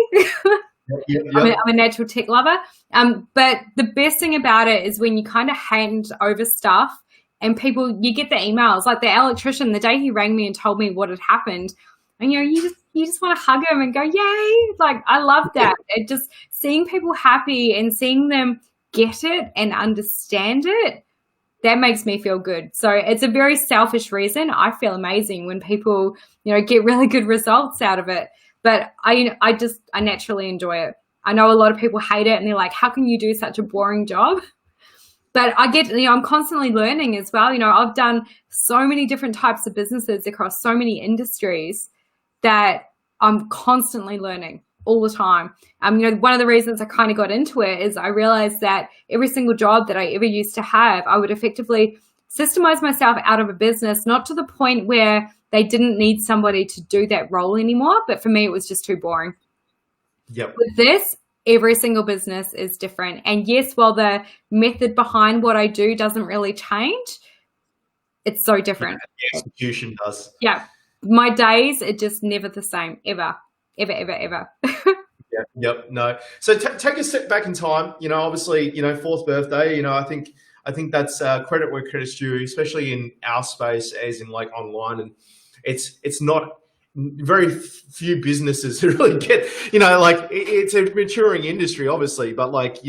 I'm a natural tech lover. But the best thing about it is when you kind of hand over stuff and you get the emails, like the electrician, the day he rang me and told me what had happened, and you just want to hug him and go, yay. Like, I love that. It just seeing people happy and seeing them get it and understand it, that makes me feel good. So it's a very selfish reason. I feel amazing when people, get really good results out of it. But I naturally enjoy it. I know a lot of people hate it and they're like, how can you do such a boring job? But I get, I'm constantly learning as well. I've done so many different types of businesses across so many industries that I'm constantly learning all the time. One of the reasons I kind of got into it is I realized that every single job that I ever used to have, I would effectively systemize myself out of a business, not to the point where they didn't need somebody to do that role anymore, but for me, it was just too boring. Yep. With this, every single business is different. And yes, while the method behind what I do doesn't really change, it's so different. The execution does. Yeah. My days are just never the same, ever. Ever. Yep. No. So take a step back in time. Obviously, fourth birthday. I think that's credit where credit's due, especially in our space, as in like online, and it's not very few businesses who really get. Like it's a maturing industry, obviously, but like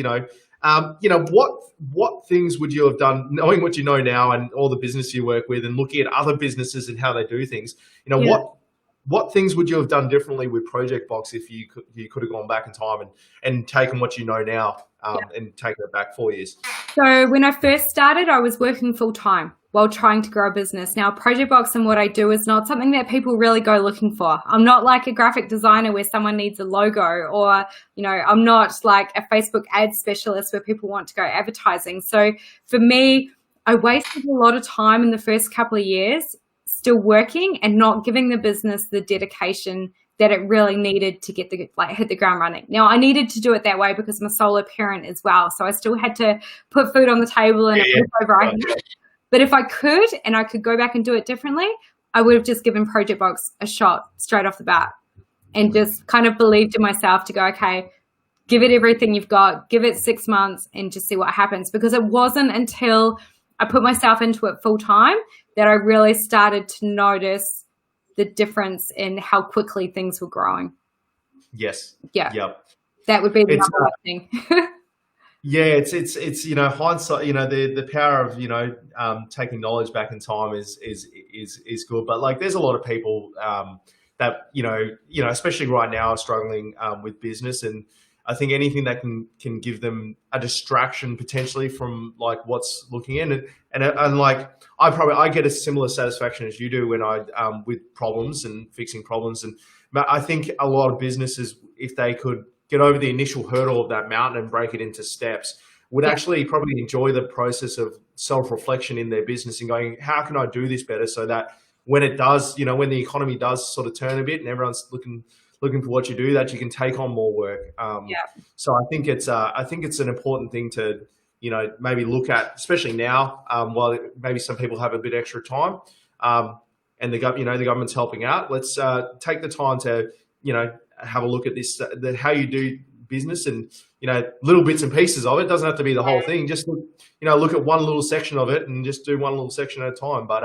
what things would you have done, knowing what you know now and all the business you work with, and looking at other businesses and how they do things? What things would you have done differently with Project Box if you could have gone back in time and taken what you know now and taken it back 4 years? So when I first started, I was working full time while trying to grow a business. Now, Project Box and what I do is not something that people really go looking for. I'm not like a graphic designer where someone needs a logo, or, I'm not like a Facebook ad specialist where people want to go advertising. So for me, I wasted a lot of time in the first couple of years still working and not giving the business the dedication that it really needed to get hit the ground running. Now, I needed to do it that way because I'm a solo parent as well. So I still had to put food on the table and over. But if I could, and I could go back and do it differently, I would have just given Project Box a shot straight off the bat and just kind of believed in myself to go, okay, give it everything you've got, give it 6 months and just see what happens. Because it wasn't until I put myself into it full time that I really started to notice the difference in how quickly things were growing. Yes. Yeah. Yep. That would be the number one thing. Yeah, it's hindsight. The power of taking knowledge back in time is good. But like, there's a lot of people that especially right now are struggling with business, and I think anything that can give them a distraction potentially from like what's looking in, and like I get a similar satisfaction as you do when I with problems and fixing problems, and I think a lot of businesses, if they could get over the initial hurdle of that mountain and break it into steps, would actually probably enjoy the process of self-reflection in their business and going, how can I do this better, so that when it does, when the economy does sort of turn a bit and everyone's looking for what you do, that you can take on more work. So I think it's an important thing to, maybe look at, especially now, while maybe some people have a bit extra time, and the government's helping out. Let's take the time to, have a look at this, how you do business, and, little bits and pieces of it. Doesn't have to be the whole thing. Just, look at one little section of it and just do one little section at a time. But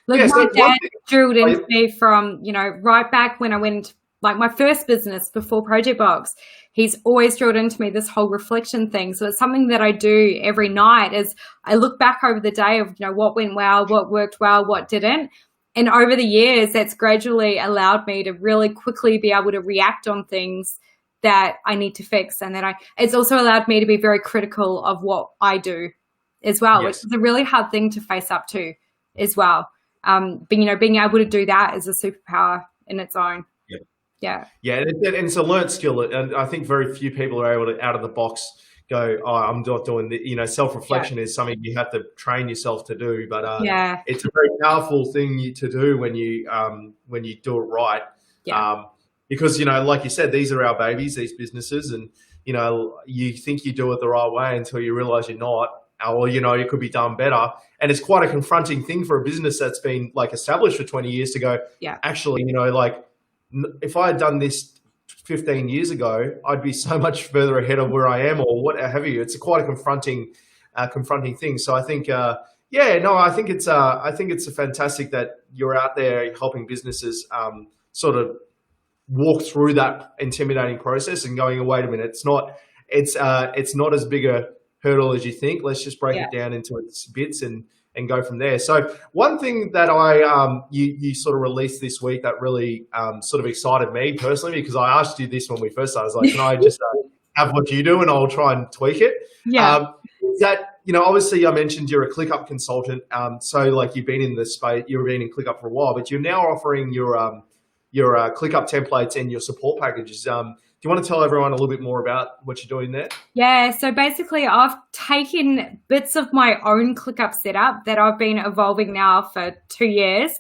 my dad drilled into me from, right back when I went like my first business before Project Box, he's always drilled into me this whole reflection thing. So it's something that I do every night is I look back over the day of, what went well, what worked well, what didn't. And over the years, that's gradually allowed me to really quickly be able to react on things that I need to fix. And then it's also allowed me to be very critical of what I do as well, which is a really hard thing to face up to as well. But, being able to do that is a superpower in its own. Yeah. And it's a learnt skill. And I think very few people are able to, out of the box, go, oh, I'm not doing the, self-reflection is something you have to train yourself to do. But it's a very powerful thing to do when you do it right. Yeah. Because, like you said, these are our babies, these businesses, and, you think you do it the right way until you realize you're not, or, it could be done better. And it's quite a confronting thing for a business that's been established for 20 years to go, actually, if I had done this 15 years ago, I'd be so much further ahead of where I am, or what have you. It's quite a confronting thing. So I think, I think it's fantastic that you're out there helping businesses sort of walk through that intimidating process and going, oh, wait a minute, it's not as big a hurdle as you think. Let's just break it down into its bits and go from there. So one thing that you sort of released this week that really sort of excited me personally, because I asked you this when we first started, I was like, can I just have what you do and I'll try and tweak it? Yeah. That, obviously I mentioned you're a ClickUp consultant. So you've been in the space, you've been in ClickUp for a while, but you're now offering your ClickUp templates and your support packages. Do you want to tell everyone a little bit more about what you're doing there? Yeah, so basically I've taken bits of my own ClickUp setup that I've been evolving now for 2 years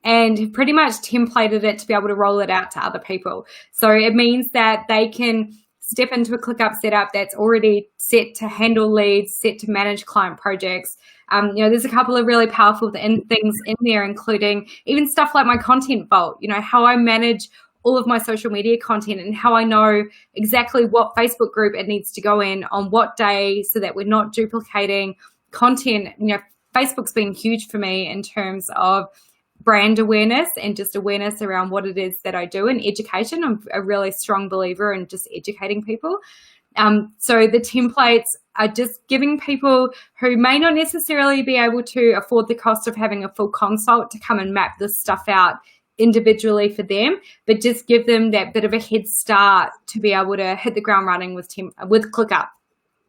and pretty much templated it to be able to roll it out to other people. So it means that they can step into a ClickUp setup that's already set to handle leads, set to manage client projects. There's a couple of really powerful things in there, including even stuff like my content vault, how I manage all of my social media content and how I know exactly what Facebook group it needs to go in on what day so that we're not duplicating content. Facebook's been huge for me in terms of brand awareness and just awareness around what it is that I do and education. I'm a really strong believer in just educating people. So the templates are just giving people who may not necessarily be able to afford the cost of having a full consult to come and map this stuff out individually for them, but just give them that bit of a head start to be able to hit the ground running with ClickUp.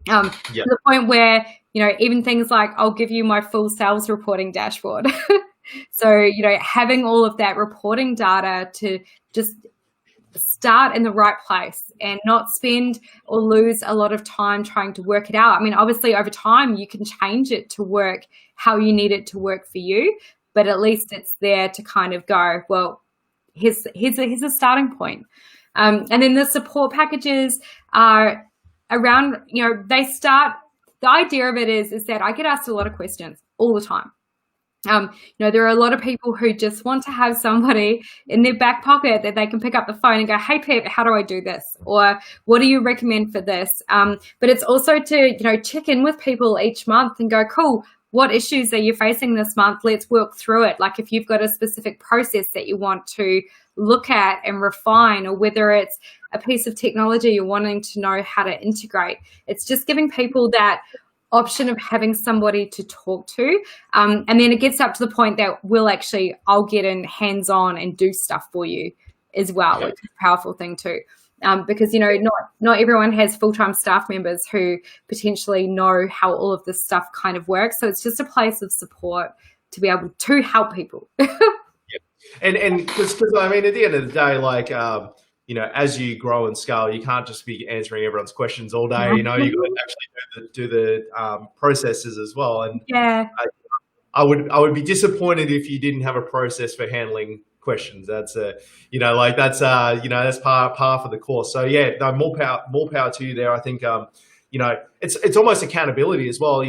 To the point where, even things like I'll give you my full sales reporting dashboard. So, having all of that reporting data to just start in the right place and not spend or lose a lot of time trying to work it out. I mean, obviously over time you can change it to work how you need it to work for you, but at least it's there to kind of go, well, here's a starting point. And then the support packages are around, they start, the idea of it is that I get asked a lot of questions all the time. There are a lot of people who just want to have somebody in their back pocket that they can pick up the phone and go, hey, Pip, how do I do this? Or what do you recommend for this? But it's also to, check in with people each month and go, cool, what issues are you facing this month? Let's work through it. Like if you've got a specific process that you want to look at and refine, or whether it's a piece of technology you're wanting to know how to integrate. It's just giving people that option of having somebody to talk to. And then it gets up to the point that I'll get in hands-on and do stuff for you as well, which is a powerful thing too. Because, not everyone has full-time staff members who potentially know how all of this stuff kind of works. So it's just a place of support to be able to help people. And because I mean, at the end of the day, as you grow and scale, you can't just be answering everyone's questions all day. You got to actually do the processes as well. And I would be disappointed if you didn't have a process for handling questions. That's that's par for the course. So more power to you there. I think it's almost accountability as well.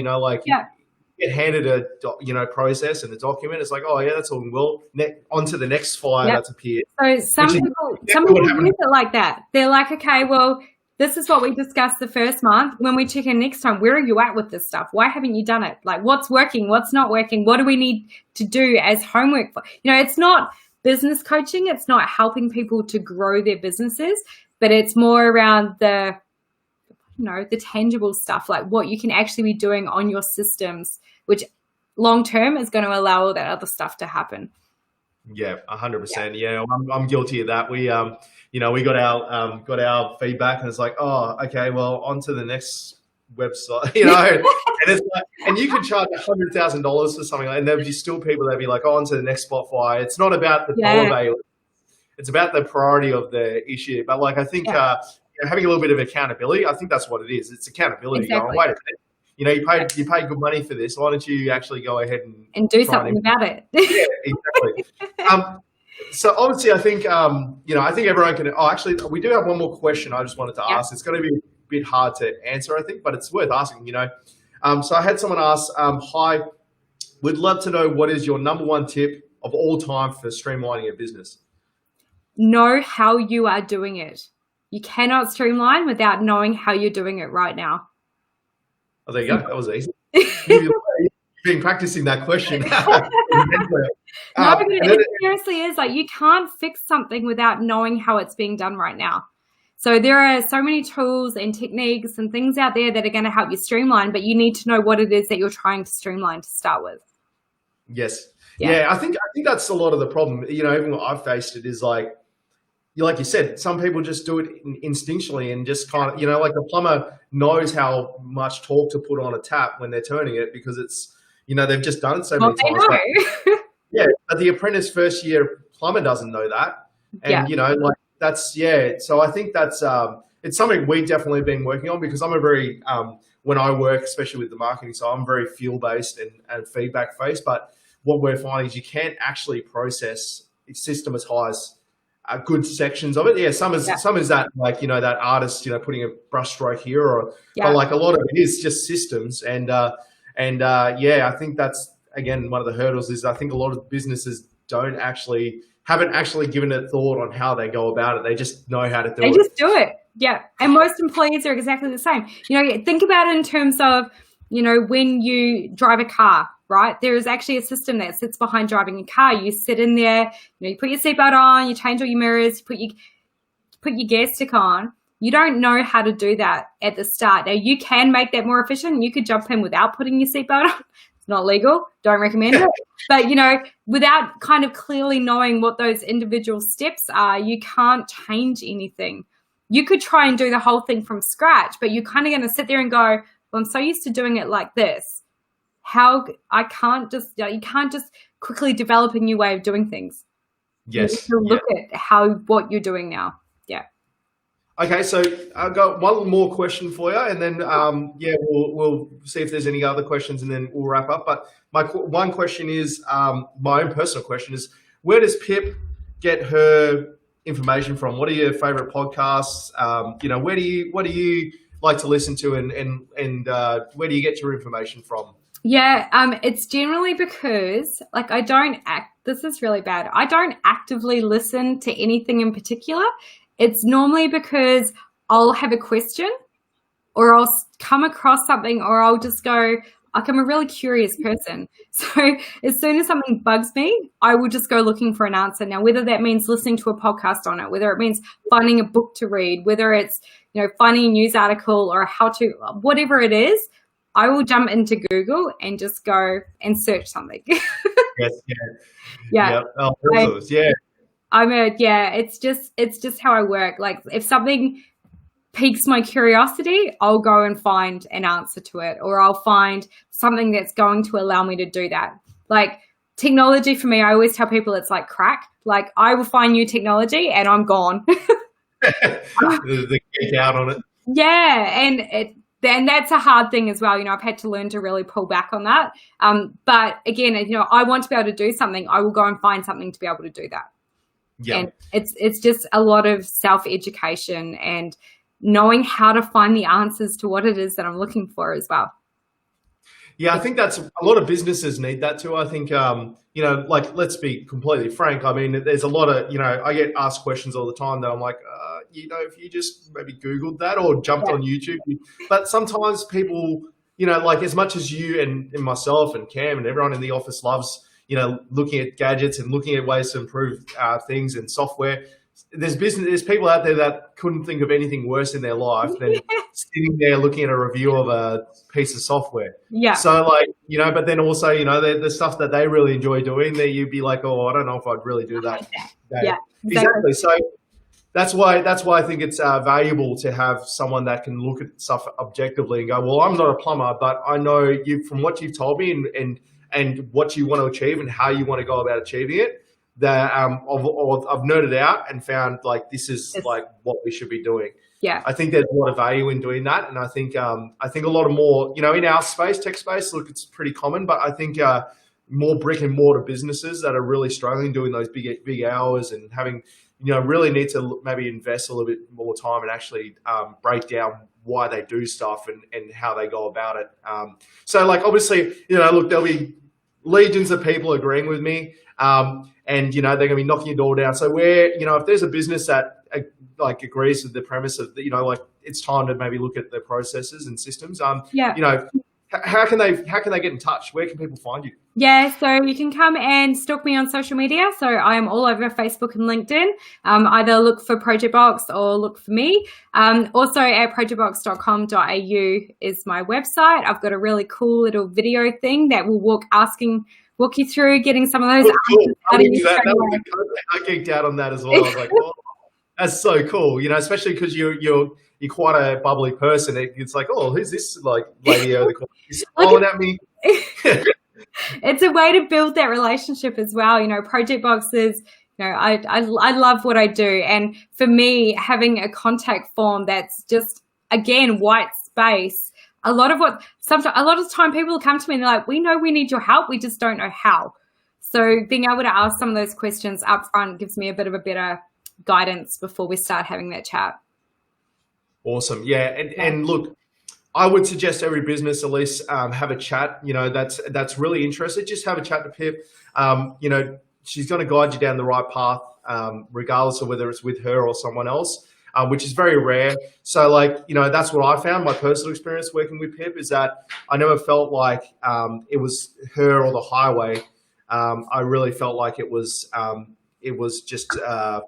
Get handed a process and a document. It's like, oh yeah, that's all well. On to the next fire that's appeared. So some people use it like that. They're like, okay, well, this is what we discussed the first month. When we check in next time, where are you at with this stuff? Why haven't you done it? Like, what's working? What's not working? What do we need to do as homework? It's not business coaching. It's not helping people to grow their businesses, but it's more around the tangible stuff, like what you can actually be doing on your systems, which long term is going to allow all that other stuff to happen. Yeah, 100%. Yeah, I'm guilty of that. We we got our feedback, and it's like, oh, okay, well, on to the next website, and it's like, and you could charge $100,000 for something, and there'd be still people that'd be like, oh, on to the next Spotify. It's not about the dollar value; it's about the priority of the issue. But like, I think having a little bit of accountability, I think that's what it is. It's accountability. Exactly. Going, wait a minute, you paid good money for this. Why don't you actually go ahead and do something about it? Yeah, exactly. So obviously, I think I think everyone can. Oh, actually, we do have one more question. I just wanted to ask. It's going to be a bit hard to answer, I think, but it's worth asking. So I had someone ask, "Hi, we'd love to know what is your number one tip of all time for streamlining a business?" Know how you are doing it. You cannot streamline without knowing how you're doing it right now. Oh, there you go. That was easy. You've been practicing that question. No, but it seriously is. Like, you can't fix something without knowing how it's being done right now. So there are so many tools and techniques and things out there that are going to help you streamline, but you need to know what it is that you're trying to streamline to start with. Yes. Yeah, I think that's a lot of the problem. Even what I've faced it is like you said, some people just do it instinctually and just kind of, like the plumber knows how much torque to put on a tap when they're turning it because it's, they've just done it so many times. But, but the apprentice first year plumber doesn't know that. And, that's, so I think that's, it's something we've definitely been working on because I'm a very, when I work, especially with the marketing side, I'm very field-based and feedback-based. But what we're finding is you can't actually process systematize good sections of it. Yeah, some is that like that artist putting a brush stroke here, but like a lot of it is just systems. And I think that's again one of the hurdles is I think a lot of businesses haven't actually given it thought on how they go about it. They just know how to do it. They just do it. Yeah, and most employees are exactly the same. Think about it in terms of when you drive a car. Right? There is actually a system that sits behind driving a car. You sit in there, you put your seatbelt on, you change all your mirrors, you put your gear stick on. You don't know how to do that at the start. Now, you can make that more efficient. You could jump in without putting your seatbelt on. It's not legal. Don't recommend it. But, without kind of clearly knowing what those individual steps are, you can't change anything. You could try and do the whole thing from scratch, but you're kind of going to sit there and go, well, I'm so used to doing it like this. You can't just quickly develop a new way of doing things. Yes. You look at what you're doing now. Yeah. Okay, so I've got one more question for you, and then we'll see if there's any other questions, and then we'll wrap up. But my one question is my own personal question is: where does Pip get her information from? What are your favorite podcasts? What do you like to listen to, and where do you get your information from? Yeah, it's generally because this is really bad. I don't actively listen to anything in particular. It's normally because I'll have a question or I'll come across something or I'll just go, like, I'm a really curious person. So as soon as something bugs me, I will just go looking for an answer. Now, whether that means listening to a podcast on it, whether it means finding a book to read, whether it's, finding a news article or whatever it is, I will jump into Google and just go and search something. Yes, yeah. Oh, it's just how I work. Like, if something piques my curiosity, I'll go and find an answer to it, or I'll find something that's going to allow me to do that. Like, technology for me, I always tell people it's like crack. Like, I will find new technology and I'm gone. the geek out on it. Yeah, and that's a hard thing as well. I've had to learn to really pull back on that. But again, I want to be able to do something. I will go and find something to be able to do that. Yeah. And it's just a lot of self-education and knowing how to find the answers to what it is that I'm looking for as well. Yeah, I think that's a lot of businesses need that too. I think, let's be completely frank. I mean, there's a lot of, I get asked questions all the time that I'm like, if you just maybe Googled that or jumped on YouTube. But sometimes people, as much as you and myself and Cam and everyone in the office loves, looking at gadgets and looking at ways to improve things and software. There's people out there that couldn't think of anything worse in their life than sitting there looking at a review of a piece of software. Yeah. So but then also, the stuff that they really enjoy doing, there you'd be like, oh, I don't know if I'd really do that. Yeah, exactly. So that's why I think it's valuable to have someone that can look at stuff objectively and go, well, I'm not a plumber, but I know you from what you've told me and what you want to achieve and how you want to go about achieving it. That I've nerded out and found like this is like what we should be doing. Yeah, I think there's a lot of value in doing that, and I think a lot of more, in our space, tech space, look, it's pretty common, but I think more brick and mortar businesses that are really struggling doing those big hours and having, really need to maybe invest a little bit more time and actually break down why they do stuff and how they go about it. So like obviously, look, there'll be legions of people agreeing with me. And they're going to be knocking your door down. So if there's a business that agrees with the premise of it's time to maybe look at the processes and systems. How can they get in touch? Where can people find you? Yeah, so you can come and stalk me on social media. So I am all over Facebook and LinkedIn. Either look for Project Box or look for me. Also at projectbox.com.au is my website. I've got a really cool little video thing that will walk you through getting some of those. Cool. I geeked out on that as well. I was like, oh, that's so cool. Especially because you're quite a bubbly person. It's like, oh, who's this lady over the corner? She's smiling at me. It's a way to build that relationship as well. Project Boxes. I love what I do, and for me, having a contact form that's just again white space. A lot of the time people will come to me and they're like, we know we need your help, we just don't know how. So being able to ask some of those questions up front gives me a bit of a better guidance before we start having that chat. Awesome. Yeah. And look, I would suggest every business at least have a chat, that's really interested. Just have a chat to Pip. She's going to guide you down the right path, regardless of whether it's with her or someone else. Which is very rare. So that's what I found. My personal experience working with Pip is that I never felt like it was her or the highway. I really felt like it was just, I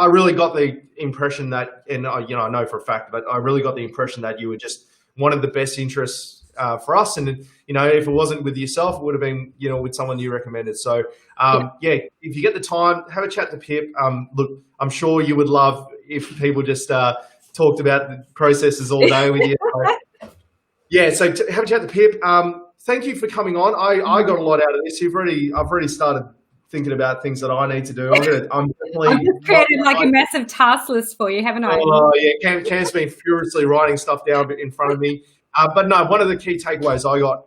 really got the impression that, and I know for a fact, but I really got the impression that you were just one of the best interests for us. And, if it wasn't with yourself, it would have been, with someone you recommended. So, if you get the time, have a chat to Pip. Look, I'm sure you would love if people just talked about the processes all day with you. So have a chat to Pip. Thank you for coming on. I got a lot out of this. I've already started thinking about things that I need to do. I've just created a massive task list for you, haven't I? Oh yeah, Cam's been furiously writing stuff down in front of me. But no, one of the key takeaways I got,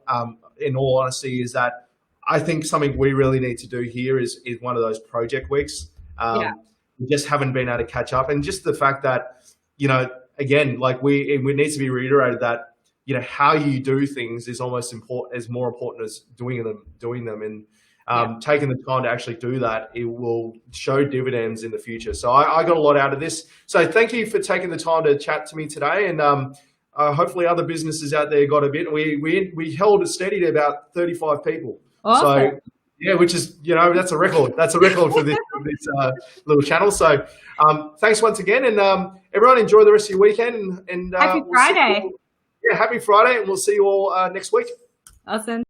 in all honesty, is that I think something we really need to do here is one of those project weeks. We just haven't been able to catch up, and just the fact that again, it needs to be reiterated that how you do things is more important as doing them, and taking the time to actually do that, it will show dividends in the future. So I got a lot out of this. So thank you for taking the time to chat to me today, and hopefully other businesses out there got a bit. We held it steady to about 35 people. Awesome. So yeah, which is that's a record. That's a record for this little channel. So thanks once again, and everyone enjoy the rest of your weekend. And happy Friday. Happy Friday, and we'll see you all next week. Awesome.